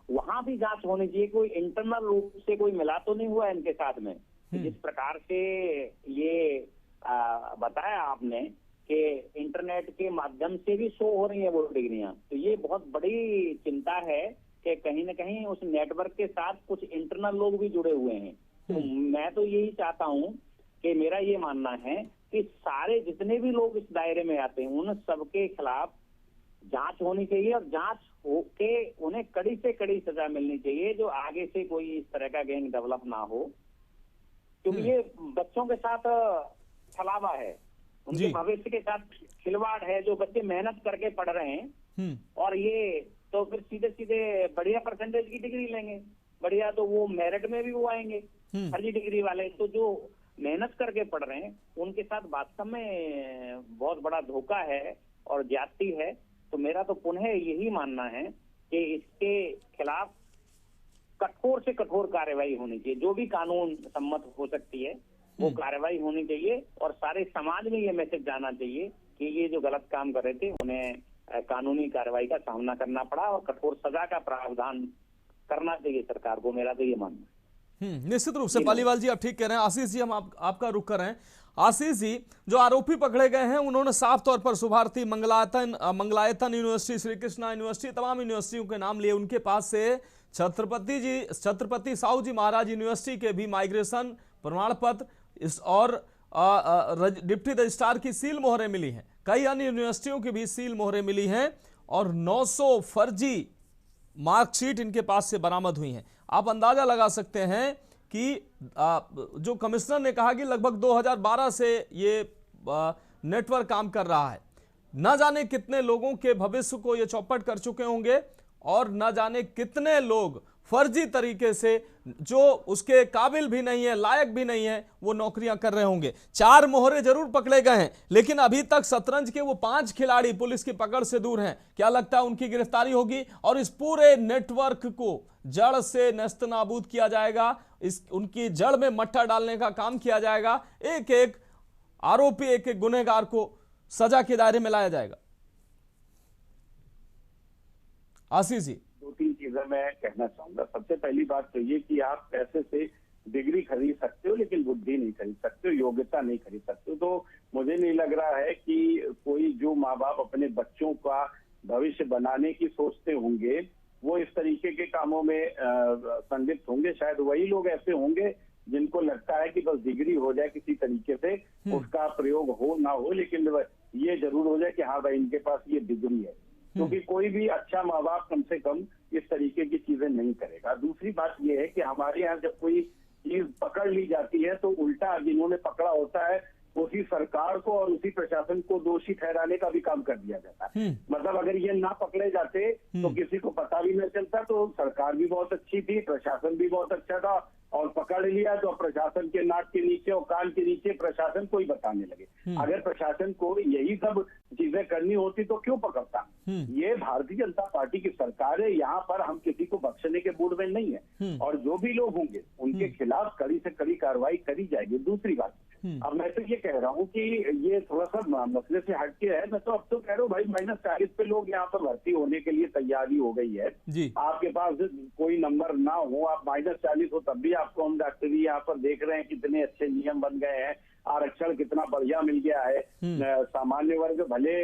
[SPEAKER 5] वहां भी जांच होनी चाहिए। कोई इंटरनल रूप से कोई मिला तो नहीं हुआ इनके साथ में, जिस प्रकार से ये बताया आपने कि इंटरनेट के माध्यम से भी शो हो रही है वो डिग्रियां। तो ये बहुत बड़ी चिंता है कि कहीं ना कहीं उस नेटवर्क के साथ कुछ इंटरनल लोग भी जुड़े हुए हैं। तो मैं तो यही चाहता हूं कि मेरा ये मानना है कि सारे जितने भी लोग इस दायरे में आते हैं उन सबके खिलाफ जांच होनी चाहिए, और जांच होके उन्हें कड़ी से कड़ी सजा मिलनी चाहिए, जो आगे से कोई इस तरह का गैंग डेवलप ना हो। क्योंकि ये बच्चों के साथ छलावा है, उनके भविष्य के साथ खिलवाड़ है। जो बच्चे मेहनत करके पढ़ रहे हैं और ये तो फिर सीधे सीधे बढ़िया परसेंटेज की डिग्री लेंगे, बढ़िया, तो वो मेरिट में भी वो आएंगे फर्जी डिग्री वाले। तो जो मेहनत करके पढ़ रहे हैं उनके साथ वास्तव में बहुत बड़ा धोखा है और ज्यादती है। तो मेरा तो पुनः यही मानना है कि इसके खिलाफ कठोर से कठोर कार्रवाई होनी चाहिए, जो भी कानून सम्मत हो सकती है वो कार्रवाई होनी चाहिए। और सारे समाज में ये मैसेज जाना चाहिए कि ये जो गलत काम कर रहे थे उन्हें कानूनी कार्रवाई का सामना करना पड़ा और कठोर सजा का प्रावधान करना चाहिए सरकार को। मेरा तो ये मानना है।
[SPEAKER 2] निश्चित रूप से पालीवाल जी आप ठीक कह रहे हैं। आशीष जी, हम आपका रुख कर रहे हैं। आशीष जी, जो आरोपी पकड़े गए हैं उन्होंने साफ तौर पर शुभारती, मंगलायतन यूनिवर्सिटी, श्री कृष्णा यूनिवर्सिटी, तमाम यूनिवर्सिटियों के नाम लिए। उनके पास से छत्रपति साहू जी महाराज यूनिवर्सिटी के भी माइग्रेशन प्रमाण पत्र और डिप्टी रजिस्ट्रार की सील मोहरें मिली हैं। कई अन्य यूनिवर्सिटियों की भी सील मोहरें मिली हैं और 900 फर्जी मार्कशीट इनके पास से बरामद हुई हैं। आप अंदाजा लगा सकते हैं कि जो कमिश्नर ने कहा कि लगभग 2012 से ये नेटवर्क काम कर रहा है। न जाने कितने लोगों के भविष्य को ये चौपट कर चुके होंगे और न जाने कितने लोग फर्जी तरीके से, जो उसके काबिल भी नहीं है, लायक भी नहीं है, वो नौकरियां कर रहे होंगे। 4 मोहरे जरूर पकड़े गए हैं, लेकिन अभी तक शतरंज के वो 5 खिलाड़ी पुलिस की पकड़ से दूर हैं। क्या लगता है उनकी गिरफ्तारी होगी और इस पूरे नेटवर्क को जड़ से नेस्तनाबूद किया जाएगा, उनकी जड़ में मट्टा डालने का काम किया जाएगा, एक एक आरोपी, एक एक गुनहगार को सजा के दायरे में लाया जाएगा। आशीष जी,
[SPEAKER 6] 2-3 चीजें मैं कहना चाहूंगा। सबसे पहली बात तो ये कि आप पैसे से डिग्री खरीद सकते हो लेकिन बुद्धि नहीं खरीद सकते हो, योग्यता नहीं खरीद सकते हो। तो मुझे नहीं लग रहा है कि कोई जो माँ बाप अपने बच्चों का भविष्य बनाने की सोचते होंगे वो इस तरीके के कामों में संलिप्त होंगे। शायद वही लोग ऐसे होंगे जिनको लगता है कि बस डिग्री हो जाए किसी तरीके से, उसका प्रयोग हो ना हो, लेकिन ये जरूर हो जाए कि हाँ भाई इनके पास ये डिग्री है। क्योंकि कोई भी अच्छा माँ बाप कम से कम इस तरीके की चीजें नहीं करेगा। दूसरी बात यह है कि हमारे यहाँ जब कोई चीज पकड़ ली जाती है तो उल्टा जिन्होंने पकड़ा होता है उसी सरकार को और उसी प्रशासन को दोषी ठहराने का भी काम कर दिया जाता है। मतलब अगर ये ना पकड़े जाते तो किसी को पता भी नहीं चलता। तो सरकार भी बहुत अच्छी थी, प्रशासन भी बहुत अच्छा था, और पकड़ लिया तो प्रशासन के नाक के नीचे और कान के नीचे प्रशासन को ही बताने लगे। अगर प्रशासन को यही सब चीजें करनी होती तो क्यों पकड़ता? ये भारतीय जनता पार्टी की सरकार है, यहाँ पर हम किसी को बख्शने के मूड में नहीं है, और जो भी लोग होंगे उनके खिलाफ कड़ी से कड़ी कार्रवाई करी जाएगी। दूसरी बात, अब मैं तो ये कह रहा हूँ कि ये थोड़ा सा मसले से हटके है। मैं तो अब तो कह रहा हूँ भाई -40 पे लोग यहाँ पर भर्ती होने के लिए तैयारी हो गई है। आपके पास कोई नंबर ना हो, आप -40 हो, तब भी आपको हम डॉक्टरी यहाँ पर देख रहे हैं कितने अच्छे नियम बन गए हैं, आरक्षण कितना बढ़िया मिल गया है। सामान्य वर्ग भले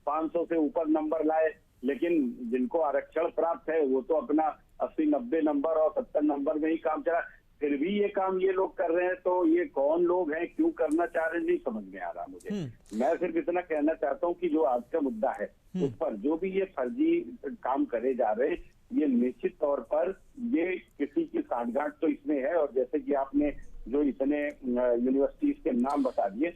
[SPEAKER 6] 500 से ऊपर नंबर लाए, लेकिन जिनको आरक्षण प्राप्त है वो तो अपना 80-90 नंबर और 70 नंबर में ही काम चला। फिर भी ये काम ये लोग कर रहे हैं, तो ये कौन लोग हैं, क्यों करना चाह रहे हैं, नहीं समझ में आ रहा मुझे। मैं सिर्फ इतना कहना चाहता हूँ कि जो आज का मुद्दा है उस पर जो भी ये फर्जी काम करे जा रहे हैं, ये निश्चित तौर पर ये किसी की साठगांठ तो इसमें है। और जैसे कि आपने जो इतने यूनिवर्सिटीज के नाम बता दिए,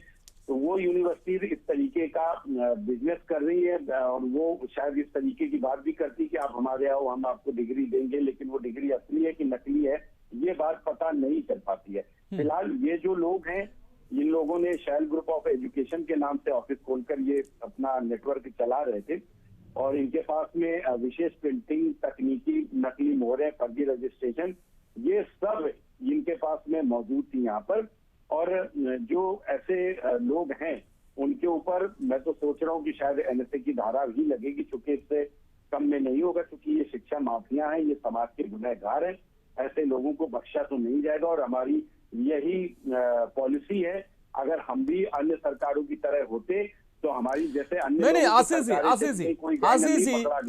[SPEAKER 6] तो वो यूनिवर्सिटी इस तरीके का बिजनेस कर रही है, और वो शायद इस तरीके की बात भी करती कि आप हमारे आओ, हम आपको डिग्री देंगे, लेकिन वो डिग्री असली है कि नकली है ये बात पता नहीं चल पाती है। फिलहाल ये जो लोग हैं, इन लोगों ने शैल ग्रुप ऑफ एजुकेशन के नाम से ऑफिस खोलकर ये अपना नेटवर्क चला रहे थे, और इनके पास में विशेष प्रिंटिंग तकनीकी, नकली मोहरें, फर्जी रजिस्ट्रेशन, ये सब इनके पास में मौजूद थी यहाँ पर। और जो ऐसे लोग हैं उनके ऊपर मैं तो सोच रहा हूँ कि शायद एनएसए की धारा भी लगेगी, चूंकि इससे कम में नहीं होगा, क्योंकि ये शिक्षा माफिया हैं, ये समाज के गुनहगार हैं। ऐसे लोगों को बख्शा तो नहीं जाएगा, और हमारी यही पॉलिसी है। अगर हम भी अन्य सरकारों की तरह होते तो हमारी जैसे अन्य
[SPEAKER 2] नहीं, आशीष जी,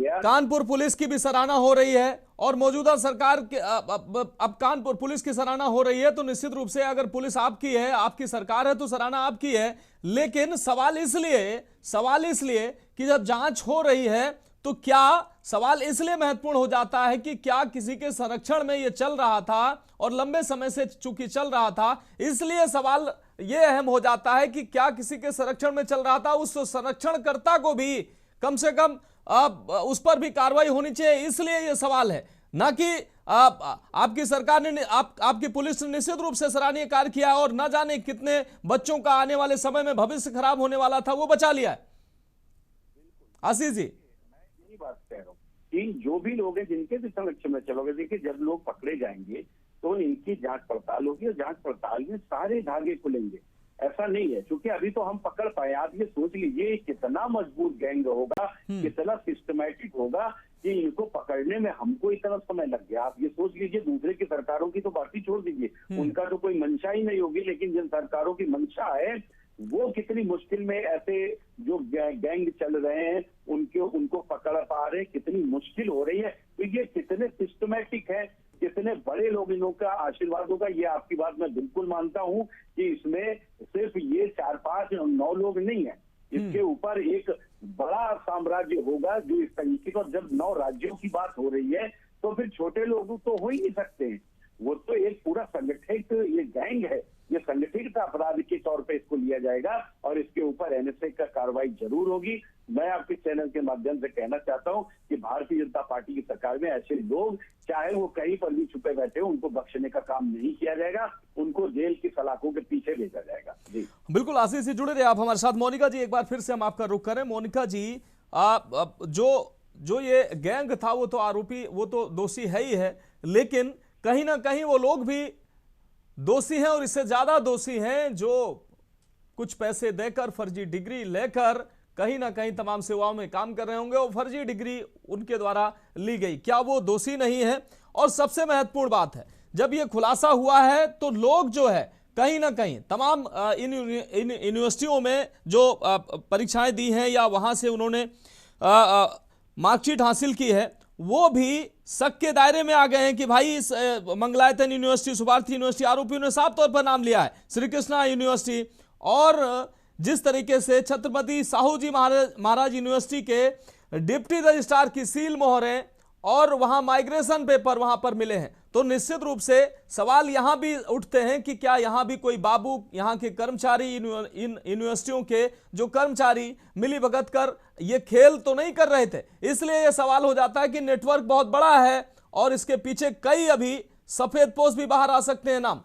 [SPEAKER 2] कानपुर पुलिस की भी सराहना हो रही है और मौजूदा सरकार के अब कानपुर पुलिस की सराहना हो रही है, तो निश्चित रूप से अगर पुलिस आपकी है, आपकी सरकार है, तो सराहना आपकी है। लेकिन सवाल इसलिए कि जब जांच हो रही है तो क्या सवाल इसलिए महत्वपूर्ण हो जाता है कि क्या किसी के संरक्षण में ये चल रहा था, और लंबे समय से चूंकि चल रहा था, इसलिए सवाल ये अहम हो जाता है कि क्या किसी के संरक्षण में चल रहा था, उस संरक्षणकर्ता को भी कम से कम उस पर भी कार्रवाई होनी चाहिए। इसलिए ये सवाल है, ना कि आपकी सरकार ने, आपकी पुलिस ने निश्चित रूप से सराहनीय कार्य किया है, और न जाने कितने बच्चों का आने वाले समय में भविष्य खराब होने वाला था वो बचा लिया है। आशीष जी,
[SPEAKER 6] बात कह रहा हूँ कि जो भी लोग हैं जिनके भी संरक्षण में चलोगे, देखिए जब लोग पकड़े जाएंगे तो इनकी जांच पड़ताल होगी, और जांच पड़ताल में सारे धागे खुलेंगे। ऐसा नहीं है क्योंकि अभी तो हम पकड़ पाए। आप ये सोच लीजिए कितना मजबूत गैंग होगा, कितना सिस्टमैटिक होगा कि इनको पकड़ने में हमको इतना समय लग गया। आप ये सोच लीजिए, दूसरे की सरकारों की तो बात ही छोड़ दीजिए, उनका तो कोई मंशा ही नहीं होगी, लेकिन जिन सरकारों की मंशा है वो कितनी मुश्किल में ऐसे जो गैंग चल रहे हैं उनको पकड़ पा रहे, कितनी मुश्किल हो रही है। तो ये कितने सिस्टमैटिक है, कितने बड़े लोग इनका आशीर्वाद होगा, ये आपकी बात मैं बिल्कुल मानता हूं कि इसमें सिर्फ ये 4-5-9 लोग नहीं है, इसके ऊपर एक बड़ा साम्राज्य होगा जो इस तरीके का। जब 9 राज्यों की बात हो रही है तो फिर छोटे लोग तो हो ही नहीं सकते हैं, वो तो एक पूरा संगठित ये गैंग है, ये संगठित अपराध के तौर पे इसको लिया जाएगा और इसके ऊपर एनएसए का कार्रवाई जरूर होगी। मैं आपके चैनल के माध्यम से कहना चाहता हूं कि भारतीय जनता पार्टी की सरकार में ऐसे लोग चाहे वो कहीं पर भी छुपे बैठे हो, उनको बख्शने का काम नहीं किया जाएगा, उनको जेल की सलाखों के पीछे भेजा जाएगा। जी
[SPEAKER 2] बिल्कुल, आशीष जी जुड़े रहे आप हमारे साथ। मोनिका जी, एक बार फिर से हम आपका रुख करें। मोनिका जी, जो ये गैंग था वो तो आरोपी, वो तो दोषी है ही है, लेकिन कहीं ना कहीं वो लोग भी दोषी हैं और इससे ज्यादा दोषी हैं जो कुछ पैसे देकर फर्जी डिग्री लेकर कहीं ना कहीं तमाम सेवाओं में काम कर रहे होंगे और फर्जी डिग्री उनके द्वारा ली गई। क्या वो दोषी नहीं है? और सबसे महत्वपूर्ण बात है, जब ये खुलासा हुआ है तो लोग जो है कहीं ना कहीं तमाम इन यूनिवर्सिटियों में जो परीक्षाएं दी हैं या वहां से उन्होंने मार्कशीट हासिल की है, वो भी शक के दायरे में आ गए हैं कि भाई इस मंगलायतन यूनिवर्सिटी, सुभारती यूनिवर्सिटी, आरोपियों ने साफ तौर पर नाम लिया है, श्री कृष्णा यूनिवर्सिटी, और जिस तरीके से छत्रपति साहू जी महाराज यूनिवर्सिटी के डिप्टी रजिस्ट्रार की सील मोहरें और वहां माइग्रेशन पेपर वहां पर मिले हैं, तो निश्चित रूप से सवाल यहां भी उठते हैं कि क्या यहां भी कोई बाबू, यहां के कर्मचारी, इन यूनिवर्सिटियों के जो कर्मचारी मिलीभगत कर ये खेल तो नहीं कर रहे थे। इसलिए यह सवाल हो जाता है कि नेटवर्क बहुत बड़ा है और इसके पीछे कई अभी सफेद पोस्ट भी बाहर आ सकते हैं नाम।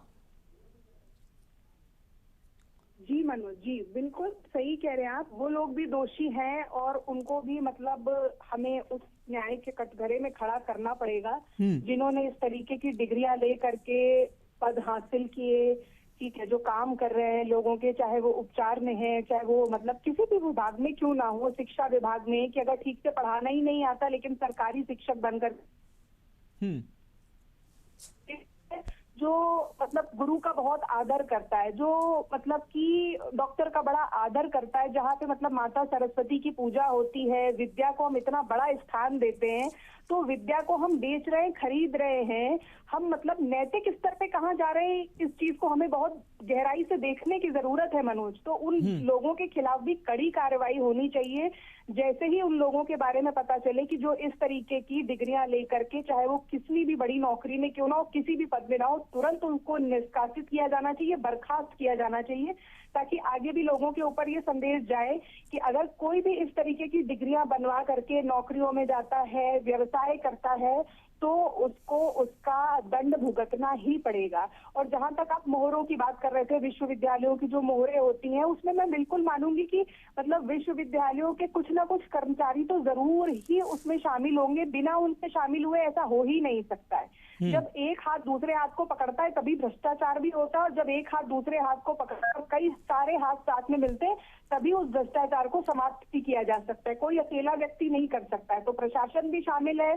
[SPEAKER 7] जी मनोज जी, बिल्कुल सही कह रहे हैं आप। वो लोग भी दोषी हैं और उनको भी मतलब हमें उस न्याय के कटघरे में खड़ा करना पड़ेगा जिन्होंने इस तरीके की डिग्रियां ले करके पद हासिल किए, ठीक है, जो काम कर रहे हैं लोगों के, चाहे वो उपचार में है, चाहे वो मतलब किसी भी विभाग में क्यों ना हो, शिक्षा विभाग में, कि अगर ठीक से पढ़ाना ही नहीं आता लेकिन सरकारी शिक्षक बनकर जो मतलब गुरु का बहुत आदर करता है, जो मतलब कि डॉक्टर का बड़ा आदर करता है, जहाँ पे मतलब माता सरस्वती की पूजा होती है, विद्या को हम इतना बड़ा स्थान देते हैं, तो विद्या को हम बेच रहे हैं, खरीद रहे हैं, हम मतलब नैतिक स्तर पे कहाँ जा रहे हैं, इस चीज को हमें बहुत गहराई से देखने की जरूरत है मनोज। तो उन लोगों के खिलाफ भी कड़ी कार्रवाई होनी चाहिए। जैसे ही उन लोगों के बारे में पता चले कि जो इस तरीके की डिग्रियां लेकर के, चाहे वो किसी भी बड़ी नौकरी में क्यों ना हो, किसी भी पद में ना हो, तुरंत उनको निष्कासित किया जाना चाहिए, बर्खास्त किया जाना चाहिए, ताकि आगे भी लोगों के ऊपर ये संदेश जाए कि अगर कोई भी इस तरीके की डिग्रियां बनवा करके नौकरियों में जाता है, व्यवसाय करता है, तो उसको उसका दंड भुगतना ही पड़ेगा। और जहां तक आप मोहरों की बात कर रहे थे, विश्वविद्यालयों की जो मोहरें होती हैं, उसमें मैं बिल्कुल मानूंगी कि मतलब विश्वविद्यालयों के कुछ ना कुछ कर्मचारी तो जरूर ही उसमें शामिल होंगे, बिना उनसे शामिल हुए ऐसा हो ही नहीं सकता है। जब एक हाथ दूसरे हाथ को पकड़ता है तभी भ्रष्टाचार भी होता है, और जब एक हाथ दूसरे हाथ को पकड़कर कई सारे हाथ साथ में मिलते हैं तभी उस भ्रष्टाचार को समाप्त किया जा सकता है। कोई अकेला व्यक्ति नहीं कर सकता है। तो प्रशासन भी शामिल है,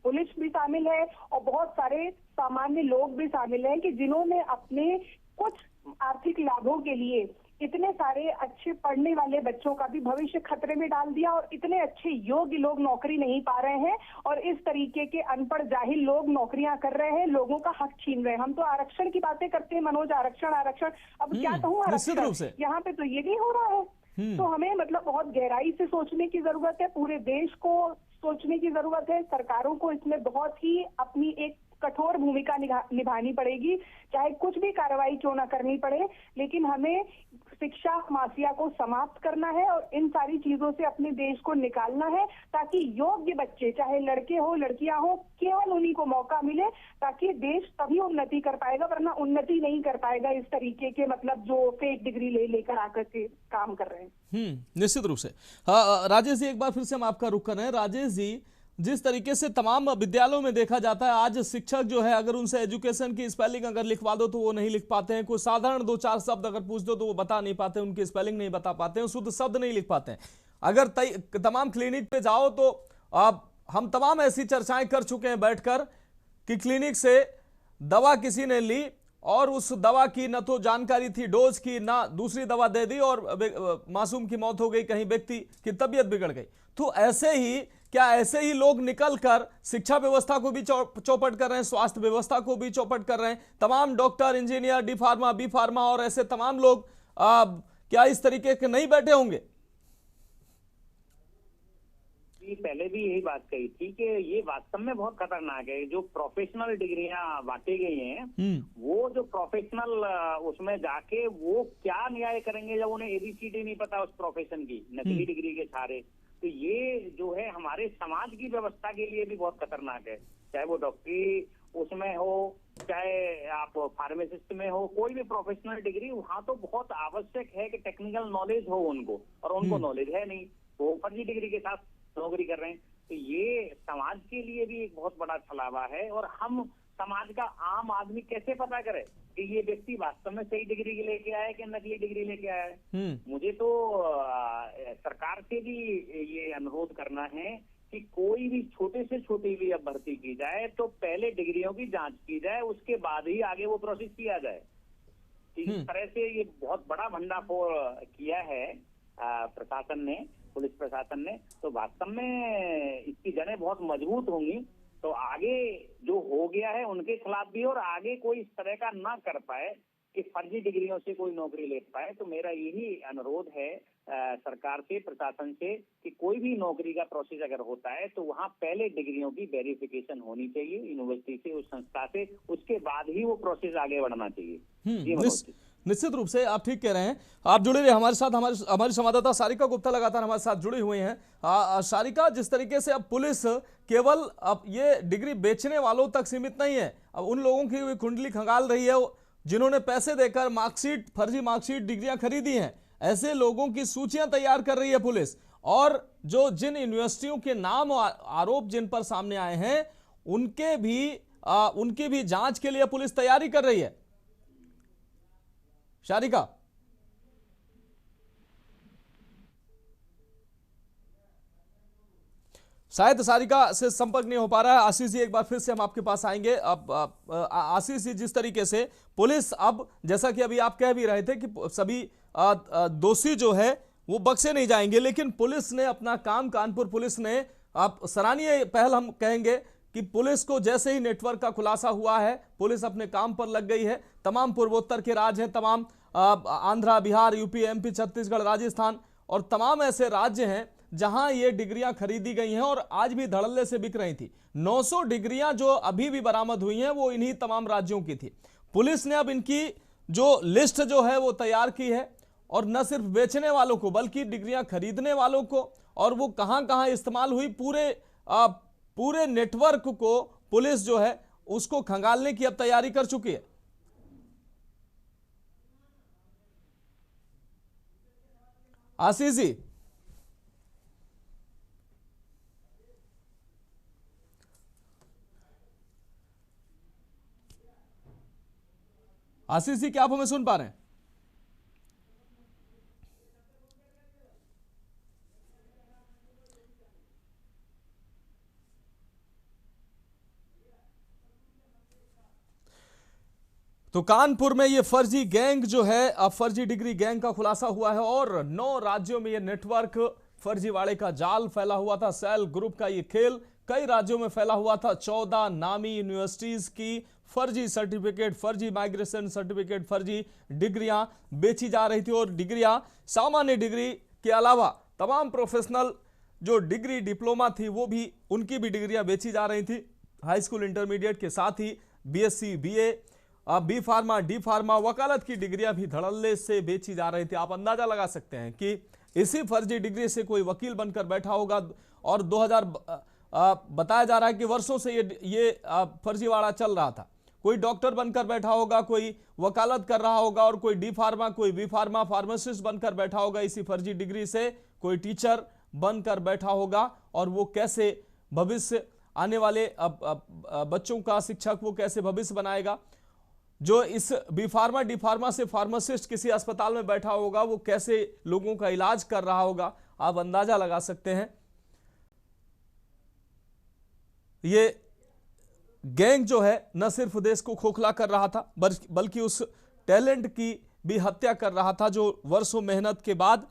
[SPEAKER 7] पुलिस भी शामिल है और बहुत सारे सामान्य लोग भी शामिल हैं कि जिन्होंने अपने कुछ आर्थिक लाभों के लिए इतने सारे अच्छे पढ़ने वाले बच्चों का भी भविष्य खतरे में डाल दिया, और इतने अच्छे योग्य लोग नौकरी नहीं पा रहे हैं, और इस तरीके के अनपढ़ जाहिल लोग नौकरियां कर रहे हैं, लोगों का हक छीन रहे हैं। हम तो आरक्षण की बातें करते हैं मनोज, आरक्षण आरक्षण, अब क्या कहूँ आरक्षण, यहाँ पे तो ये नहीं हो रहा है। तो हमें मतलब बहुत गहराई से सोचने की जरूरत है, पूरे देश को सोचने की जरूरत है, सरकारों को इसमें बहुत ही अपनी एक कठोर भूमिका निभानी पड़ेगी, चाहे कुछ भी कार्रवाई क्यों ना करनी पड़े, लेकिन हमें शिक्षा माफिया को समाप्त करना है और इन सारी चीजों से अपने देश को निकालना है, ताकि योग्य बच्चे, चाहे लड़के हो लड़कियां हो, केवल उन्हीं को मौका मिले, ताकि देश तभी उन्नति कर पाएगा, वरना उन्नति नहीं कर पाएगा इस तरीके के मतलब जो फेक डिग्री लेकर आकर के काम कर रहे हैं।
[SPEAKER 2] निश्चित रूप से। हाँ राजेश जी, एक बार फिर से हम आपका रुख कर रहे हैं। राजेश जी, जिस तरीके से तमाम विद्यालयों में देखा जाता है, आज शिक्षक जो है अगर उनसे एजुकेशन की स्पेलिंग अगर लिखवा दो तो वो नहीं लिख पाते हैं, कोई साधारण 2-4 शब्द अगर पूछ दो तो वो बता नहीं पाते, उनकी स्पेलिंग नहीं बता पाते हैं, शुद्ध शब्द नहीं लिख पाते हैं। अगर तमाम क्लिनिक पे जाओ तो हम तमाम ऐसी चर्चाएं कर चुके हैं बैठकर कि क्लिनिक से दवा किसी ने ली और उस दवा की न तो जानकारी थी डोज की, ना दूसरी दवा दे दी और मासूम की मौत हो गई, कहीं व्यक्ति की तबीयत बिगड़ गई। तो ऐसे ही लोग निकलकर शिक्षा व्यवस्था को भी चौपट कर रहे हैं, स्वास्थ्य व्यवस्था को भी चौपट कर रहे हैं। तमाम doctor, engineer, D pharma, B pharma और ऐसे तमाम लोग क्या इस तरीके के नहीं बैठे होंगे?
[SPEAKER 5] पहले भी यही बात कही थी कि ये वास्तव में बहुत खतरनाक है। जो प्रोफेशनल डिग्रियां बांटी गई हैं, वो जो प्रोफेशनल उसमें जाके वो क्या न्याय करेंगे जब उन्हें एबीसीडी नहीं पता उस प्रोफेशन की, नकली डिग्री के सहारे। तो ये जो है हमारे समाज की व्यवस्था के लिए भी बहुत खतरनाक है। चाहे वो डॉक्टरी उसमें हो, चाहे आप फार्मासिस्ट में हो, कोई भी प्रोफेशनल डिग्री, वहाँ तो बहुत आवश्यक है कि टेक्निकल नॉलेज हो उनको, और उनको नॉलेज है नहीं, वो फर्जी डिग्री के साथ नौकरी कर रहे हैं। तो ये समाज के लिए भी एक बहुत बड़ा छलावा है। और हम समाज का आम आदमी कैसे पता करे कि ये व्यक्ति वास्तव में सही डिग्री लेके आया है कि नकली डिग्री लेके आया है? मुझे तो सरकार से भी ये अनुरोध करना है कि कोई भी छोटे से छोटी भी अब भर्ती की जाए तो पहले डिग्रियों की जांच की जाए, उसके बाद ही आगे वो प्रोसेस किया जाए। इस तरह से ये बहुत बड़ा भंडाफोड़ किया है प्रशासन ने, पुलिस प्रशासन ने। तो वास्तव में इसकी जड़ें बहुत मजबूत होंगी, तो आगे जो हो गया है उनके खिलाफ भी, और आगे कोई इस तरह का ना कर पाए कि फर्जी डिग्रियों से कोई नौकरी ले पाए। तो मेरा यही अनुरोध है सरकार से, प्रशासन से, कि कोई भी नौकरी का प्रोसेस अगर होता है तो वहाँ पहले डिग्रियों की वेरिफिकेशन होनी चाहिए यूनिवर्सिटी से, उस संस्था से, उसके बाद ही वो प्रोसेस आगे बढ़ना चाहिए।
[SPEAKER 2] निश्चित रूप से आप ठीक कह रहे हैं। आप जुड़े रहे हमारे साथ, हमारी संवाददाता सारिका गुप्ता लगातार हमारे साथ जुड़ी हुई हैं। सारिका, जिस तरीके से अब पुलिस केवल अब ये डिग्री बेचने वालों तक सीमित नहीं है, अब उन लोगों की कुंडली खंगाल रही है जिन्होंने पैसे देकर मार्कशीट, फर्जी मार्कशीट, डिग्रियां खरीदी हैं। ऐसे लोगों की सूचियां तैयार कर रही है पुलिस, और जिन यूनिवर्सिटियों के नाम आरोप जिन पर सामने आए हैं उनकी भी जांच के लिए पुलिस तैयारी कर रही है। सारिका, शायद सारिका से संपर्क नहीं हो पा रहा है। आशीष जी, एक बार फिर से हम आपके पास आएंगे। अब आशीष जी, जिस तरीके से पुलिस अब, जैसा कि अभी आप कह भी रहे थे कि सभी दोषी जो है वो बख्शे नहीं जाएंगे, लेकिन पुलिस ने अपना काम, कानपुर पुलिस ने, आप सराहनीय पहल हम कहेंगे कि पुलिस को जैसे ही नेटवर्क का खुलासा हुआ है, पुलिस अपने काम पर लग गई है। तमाम पूर्वोत्तर के राज्य हैं, तमाम आंध्रा, बिहार, यूपी, एमपी, छत्तीसगढ़, राजस्थान और तमाम ऐसे राज्य हैं जहां ये डिग्रियां खरीदी गई हैं और आज भी धड़ल्ले से बिक रही थी। 900 डिग्रियां जो अभी भी बरामद हुई हैं वो इन्हीं तमाम राज्यों की थी। पुलिस ने अब इनकी जो लिस्ट जो है वो तैयार की है, और न सिर्फ बेचने वालों को बल्कि डिग्रियां खरीदने वालों को, और वो कहां कहां इस्तेमाल हुई, पूरे नेटवर्क को पुलिस जो है उसको खंगालने की अब तैयारी कर चुकी है। आशीष जी, क्या आप हमें सुन पा रहे हैं? तो कानपुर में ये फर्जी गैंग जो है, अब फर्जी डिग्री गैंग का खुलासा हुआ है, और 9 राज्यों में ये नेटवर्क फर्जीवाड़े का जाल फैला हुआ था। सेल ग्रुप का ये खेल कई राज्यों में फैला हुआ था। 14 नामी यूनिवर्सिटीज की फर्जी सर्टिफिकेट, फर्जी माइग्रेशन सर्टिफिकेट, फर्जी डिग्रियां बेची जा रही थी, और डिग्रियां सामान्य डिग्री के अलावा तमाम प्रोफेशनल जो डिग्री, डिप्लोमा थी, वो भी, उनकी भी डिग्रियां बेची जा रही थी। हाई स्कूल, इंटरमीडिएट के साथ ही BSc, BA, B pharma, D pharma, वकालत की डिग्रियां भी धड़ल्ले से बेची जा रही थी। आप अंदाजा लगा सकते हैं कि इसी फर्जी डिग्री से कोई वकील बनकर बैठा होगा, और 2000 बताया जा रहा है कि वर्षों से ये फर्जीवाड़ा चल रहा था। कोई डॉक्टर बनकर बैठा होगा, कोई वकालत कर रहा होगा, और कोई डी फार्मा, कोई बी फार्मा, फार्मासिस्ट बनकर बैठा होगा इसी फर्जी डिग्री से, कोई टीचर बनकर बैठा होगा, और वो कैसे भविष्य, आने वाले बच्चों का शिक्षक वो कैसे भविष्य बनाएगा। जो इस बी फार्मा, डी फार्मा से फार्मासिस्ट किसी अस्पताल में बैठा होगा, वो कैसे लोगों का इलाज कर रहा होगा, आप अंदाजा लगा सकते हैं। ये गैंग जो है न सिर्फ देश को खोखला कर रहा था बल्कि उस टैलेंट की भी हत्या कर रहा था जो वर्षों मेहनत के बाद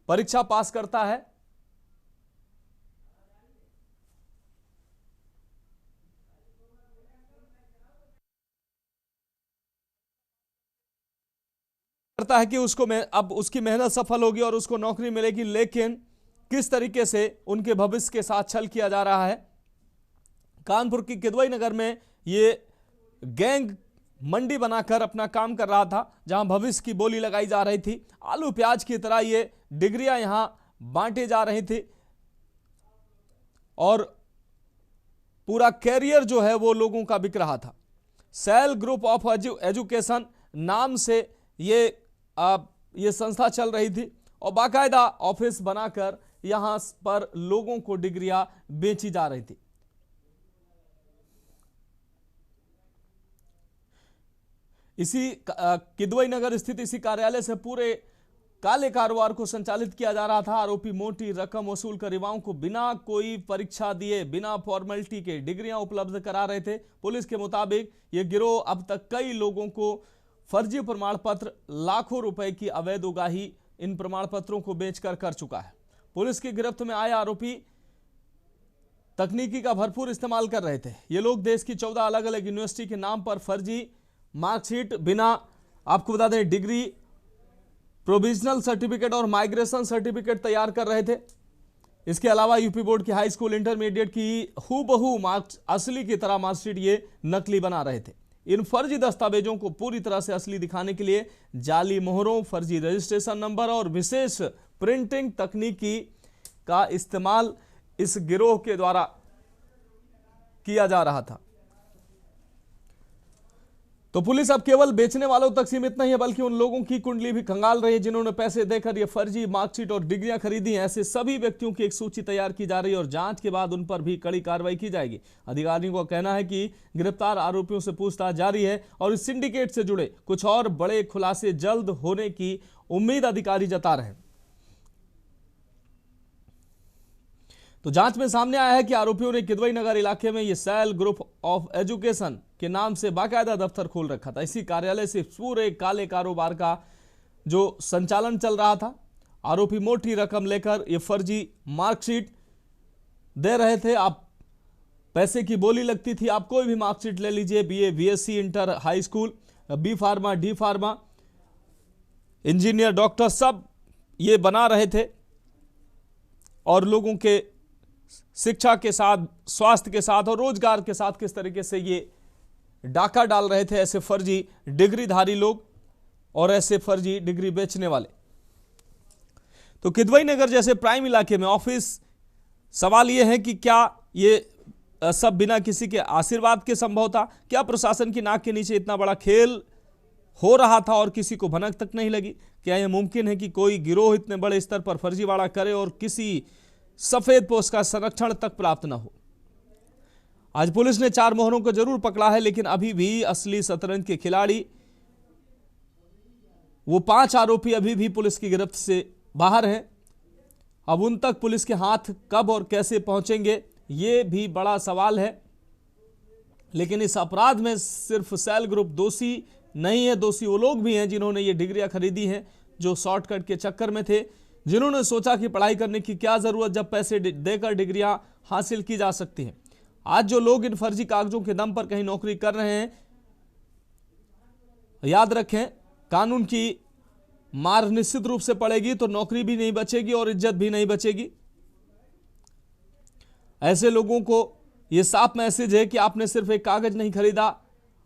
[SPEAKER 2] परीक्षा पास करता है। करता है कि उसको अब उसकी मेहनत सफल होगी और उसको नौकरी मिलेगी, लेकिन किस तरीके से उनके भविष्य के साथ छल किया जा रहा है। कानपुर की किदवई नगर में ये गैंग मंडी बनाकर अपना काम कर रहा था, जहां भविष्य की बोली लगाई जा रही थी। आलू प्याज की तरह ये डिग्रियां यहां बांटी जा रही थी और पूरा कैरियर जो है वो लोगों का बिक रहा था। सेल ग्रुप ऑफ एजुकेशन नाम से ये संस्था चल रही थी और बाकायदा ऑफिस बनाकर यहां पर लोगों को डिग्रियां बेची जा रही थी। इसी किदवई नगर स्थित इसी कार्यालय से पूरे काले कारोबार को संचालित किया जा रहा था। आरोपी मोटी रकम वसूल कर युवाओं को बिना कोई परीक्षा दिए, बिना फॉर्मेलिटी के डिग्रियां उपलब्ध करा रहे थे। पुलिस के मुताबिक यह गिरोह अब तक कई लोगों को फर्जी प्रमाण पत्र, लाखों रुपए की अवैध उगाही इन प्रमाण पत्रों को बेचकर कर चुका है। पुलिस की गिरफ्त में आए आरोपी तकनीकी का भरपूर इस्तेमाल कर रहे थे। ये लोग देश की 14 अलग अलग यूनिवर्सिटी के नाम पर फर्जी मार्कशीट, बिना आपको बता दें डिग्री, प्रोविजनल सर्टिफिकेट और माइग्रेशन सर्टिफिकेट तैयार कर रहे थे। इसके अलावा यूपी बोर्ड की हाई स्कूल, इंटरमीडिएट की हूबहू मार्क्स असली की तरह मार्कशीट ये नकली बना रहे थे। इन फर्जी दस्तावेजों को पूरी तरह से असली दिखाने के लिए जाली मोहरों, फर्जी रजिस्ट्रेशन नंबर और विशेष प्रिंटिंग तकनीकी का इस्तेमाल इस गिरोह के द्वारा किया जा रहा था। तो पुलिस अब केवल बेचने वालों तक सीमित नहीं है, बल्कि उन लोगों की कुंडली भी खंगाल रही है जिन्होंने पैसे देकर ये फर्जी मार्कशीट और डिग्रियां खरीदी हैं। ऐसे सभी व्यक्तियों की एक सूची तैयार की जा रही है और जांच के बाद उन पर भी कड़ी कार्रवाई की जाएगी। अधिकारियों का कहना है कि गिरफ्तार आरोपियों से पूछताछ जारी है और इस सिंडिकेट से जुड़े कुछ और बड़े खुलासे जल्द होने की उम्मीद अधिकारी जता रहे हैं। तो जांच में सामने आया है कि आरोपियों ने किदवई नगर इलाके में ये सेल ग्रुप ऑफ एजुकेशन के नाम से बाकायदा दफ्तर खोल रखा था। इसी कार्यालय से पूरे काले कारोबार का जो संचालन चल रहा था। आरोपी मोटी रकम लेकर ये फर्जी मार्कशीट दे रहे थे। आप पैसे की बोली लगती थी। आप कोई भी मार्कशीट ले लीजिए, BA, BSc, inter, high school, B pharma, D pharma, engineer, doctor, सब ये बना रहे थे और लोगों के शिक्षा के साथ, स्वास्थ्य के साथ और रोजगार के साथ किस तरीके से ये डाका डाल रहे थे ऐसे फर्जी डिग्रीधारी लोग और ऐसे फर्जी डिग्री बेचने वाले। तो किदवई नगर जैसे प्राइम इलाके में ऑफिस, सवाल यह है कि क्या ये सब बिना किसी के आशीर्वाद के संभव था? क्या प्रशासन की नाक के नीचे इतना बड़ा खेल हो रहा था और किसी को भनक तक नहीं लगी? क्या यह मुमकिन है कि कोई गिरोह इतने बड़े स्तर पर फर्जीवाड़ा करे और किसी सफेद पोस्ट का संरक्षण तक प्राप्त न हो? आज पुलिस ने 4 मोहरों को जरूर पकड़ा है, लेकिन अभी भी असली शतरंज के खिलाड़ी, वो 5 आरोपी अभी भी पुलिस की गिरफ्त से बाहर हैं। अब उन तक पुलिस के हाथ कब और कैसे पहुंचेंगे, ये भी बड़ा सवाल है। लेकिन इस अपराध में सिर्फ सेल ग्रुप दोषी नहीं है, दोषी वो लोग भी हैं जिन्होंने ये डिग्रियां खरीदी हैं, जो शॉर्टकट के चक्कर में थे, जिन्होंने सोचा कि पढ़ाई करने की क्या जरूरत जब पैसे देकर डिग्रियां हासिल की जा सकती हैं। आज जो लोग इन फर्जी कागजों के दम पर कहीं नौकरी कर रहे हैं, याद रखें कानून की मार निश्चित रूप से पड़ेगी, तो नौकरी भी नहीं बचेगी और इज्जत भी नहीं बचेगी। ऐसे लोगों को यह साफ मैसेज है कि आपने सिर्फ एक कागज नहीं खरीदा,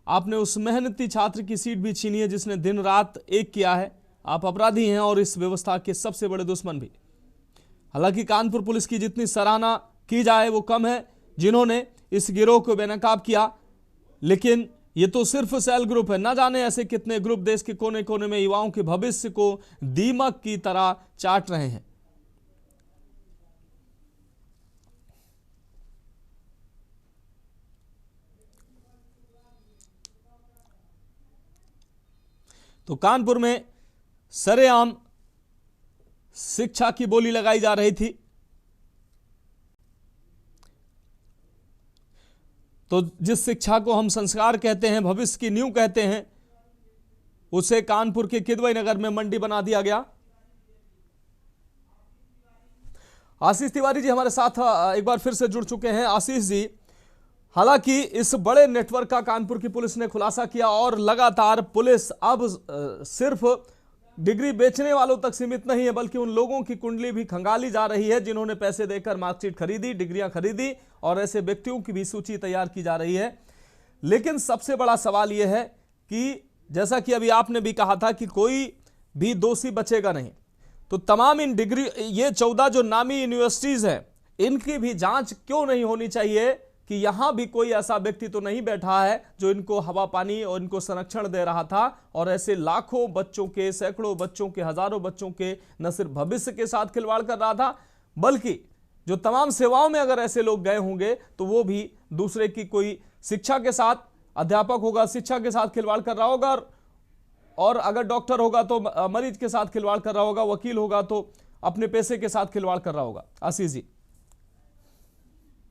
[SPEAKER 2] आपने उस मेहनती छात्र की सीट भी छीनी है जिसने दिन रात एक किया है। आप अपराधी हैं और इस व्यवस्था के सबसे बड़े दुश्मन भी। हालांकि कानपुर पुलिस की जितनी सराहना की जाए वो कम है जिन्होंने इस गिरोह को बेनकाब किया, लेकिन ये तो सिर्फ सेल ग्रुप है। न जाने ऐसे कितने ग्रुप देश के कोने कोने में युवाओं के भविष्य को दीमक की तरह चाट रहे हैं। तो कानपुर में सरेआम शिक्षा की बोली लगाई जा रही थी तो जिस शिक्षा को हम संस्कार कहते हैं, भविष्य की नींव कहते हैं, उसे कानपुर के किदवई नगर में मंडी बना दिया गया। आशीष तिवारी जी हमारे साथ एक बार फिर से जुड़ चुके हैं। आशीष जी, हालांकि इस बड़े नेटवर्क का कानपुर की पुलिस ने खुलासा किया और लगातार पुलिस अब सिर्फ डिग्री बेचने वालों तक सीमित नहीं है, बल्कि उन लोगों की कुंडली भी खंगाली जा रही है जिन्होंने पैसे देकर मार्कशीट खरीदी, डिग्रियां खरीदी, और ऐसे व्यक्तियों की भी सूची तैयार की जा रही है। लेकिन सबसे बड़ा सवाल यह है कि जैसा कि अभी आपने भी कहा था कि कोई भी दोषी बचेगा नहीं, तो तमाम इन डिग्री, ये 14 जो नामी यूनिवर्सिटीज हैं, इनकी भी जांच क्यों नहीं होनी चाहिए कि यहां भी कोई ऐसा व्यक्ति तो नहीं बैठा है जो इनको हवा पानी और इनको संरक्षण दे रहा था, और ऐसे लाखों बच्चों के, सैकड़ों बच्चों के, हजारों बच्चों के न सिर्फ भविष्य के साथ खिलवाड़ कर रहा था, बल्कि जो तमाम सेवाओं में अगर ऐसे लोग गए होंगे तो वो भी दूसरे की कोई शिक्षा के साथ, अध्यापक होगा शिक्षा के साथ खिलवाड़ कर रहा होगा, और अगर डॉक्टर होगा तो मरीज के साथ खिलवाड़ कर रहा होगा, वकील होगा तो अपने पैसे के साथ खिलवाड़ कर रहा होगा। आशीष जी।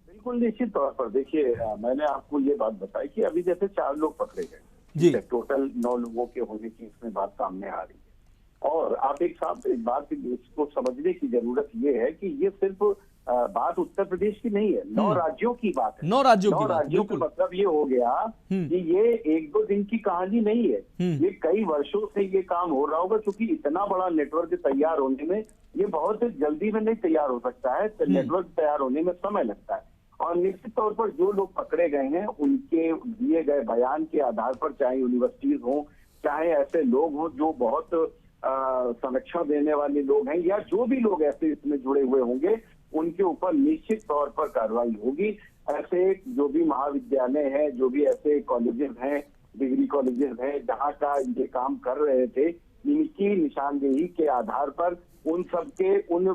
[SPEAKER 6] बिल्कुल निश्चित तौर पर देखिए, मैंने आपको ये बात बताई कि अभी जैसे 4 लोग पकड़े गए
[SPEAKER 2] जी,
[SPEAKER 6] टोटल 9 लोगों के होने की इसमें बात सामने आ रही है। और आप एक बात इसको समझने की जरूरत ये है कि ये सिर्फ बात उत्तर प्रदेश की नहीं है, 9 राज्यों की बात है।
[SPEAKER 2] 9 राज्यों की
[SPEAKER 6] का मतलब ये हो गया कि ये 1-2 दिन की कहानी नहीं है, ये कई वर्षों से ये काम हो रहा होगा, क्योंकि इतना बड़ा नेटवर्क तैयार होने में ये बहुत जल्दी में नहीं तैयार हो सकता है, नेटवर्क तैयार होने में समय लगता है। और निश्चित तौर पर जो लोग पकड़े गए हैं उनके दिए गए बयान के आधार पर, चाहे यूनिवर्सिटीज हो, चाहे ऐसे लोग हों जो बहुत संरक्षण देने वाले लोग हैं, या जो भी लोग ऐसे इसमें जुड़े हुए होंगे, उनके ऊपर निश्चित तौर पर कार्रवाई होगी। ऐसे जो भी महाविद्यालय हैं, जो भी ऐसे कॉलेजेस हैं, डिग्री कॉलेजेस हैं, जहाँ का ये काम कर रहे थे, इनकी निशानदेही के आधार पर उन सबके, उन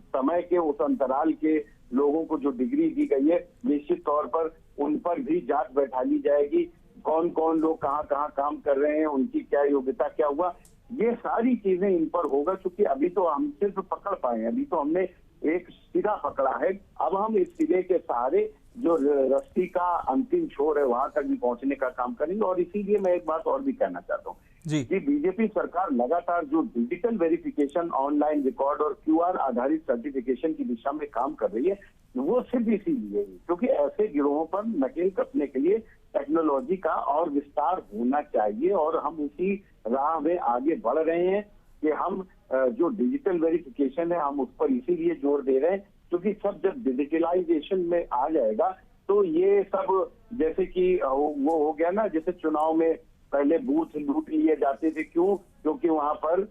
[SPEAKER 6] समय के, उस अंतराल के लोगों को जो डिग्री दी गई है, निश्चित तौर पर उन पर भी जांच बैठा ली जाएगी। कौन कौन लोग कहाँ कहाँ काम कर रहे हैं, उनकी क्या योग्यता, क्या हुआ, ये सारी चीजें इन पर होगा। क्योंकि अभी तो हम सिर्फ पकड़ पाए, अभी तो हमने एक सिरा पकड़ा है, अब हम इस सिरे के सहारे जो रस्सी का अंतिम छोर है वहां तक भी पहुंचने का काम करेंगे। और इसीलिए मैं एक बात और भी कहना चाहता हूँ कि बीजेपी सरकार लगातार जो डिजिटल वेरिफिकेशन, ऑनलाइन रिकॉर्ड और QR आधारित सर्टिफिकेशन की दिशा में काम कर रही है, वो सिर्फ इसीलिए, क्योंकि ऐसे गिरोहों पर नकेल कसने के लिए टेक्नोलॉजी का और विस्तार होना चाहिए। और हम उसी राह में आगे बढ़ रहे हैं कि हम जो डिजिटल वेरिफिकेशन है, हम उस पर इसीलिए जोर दे रहे हैं, क्योंकि सब जब डिजिटलाइजेशन में आ जाएगा तो ये सब, जैसे कि वो हो गया ना, जैसे चुनाव में पहले बूथ लूट लिए जाते थे, क्यों? क्योंकि वहां पर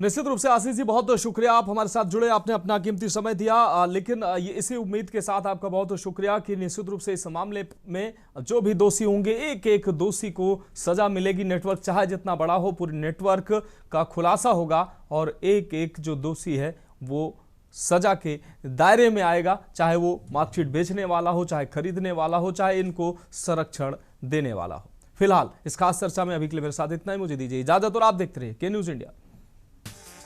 [SPEAKER 2] निश्चित रूप से आशीष जी बहुत शुक्रिया, आप हमारे साथ जुड़े, आपने अपना कीमती समय दिया। लेकिन ये इसी उम्मीद के साथ आपका बहुत शुक्रिया कि निश्चित रूप से इस मामले में जो भी दोषी होंगे, एक एक दोषी को सजा मिलेगी। नेटवर्क चाहे जितना बड़ा हो, पूरे नेटवर्क का खुलासा होगा और एक एक जो दोषी है वो सजा के दायरे में आएगा, चाहे वो मार्कशीट बेचने वाला हो, चाहे खरीदने वाला हो, चाहे इनको संरक्षण देने वाला हो। फिलहाल इस खास चर्चा में अभी के लिए मेरे साथ इतना ही, मुझे दीजिए इजाजत और आप देखते रहिए के न्यूज इंडिया।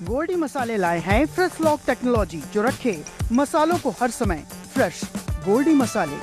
[SPEAKER 8] गोल्डी मसाले लाए हैं फ्रेश लॉक टेक्नोलॉजी, जो रखे मसालों को हर समय फ्रेश। गोल्डी मसाले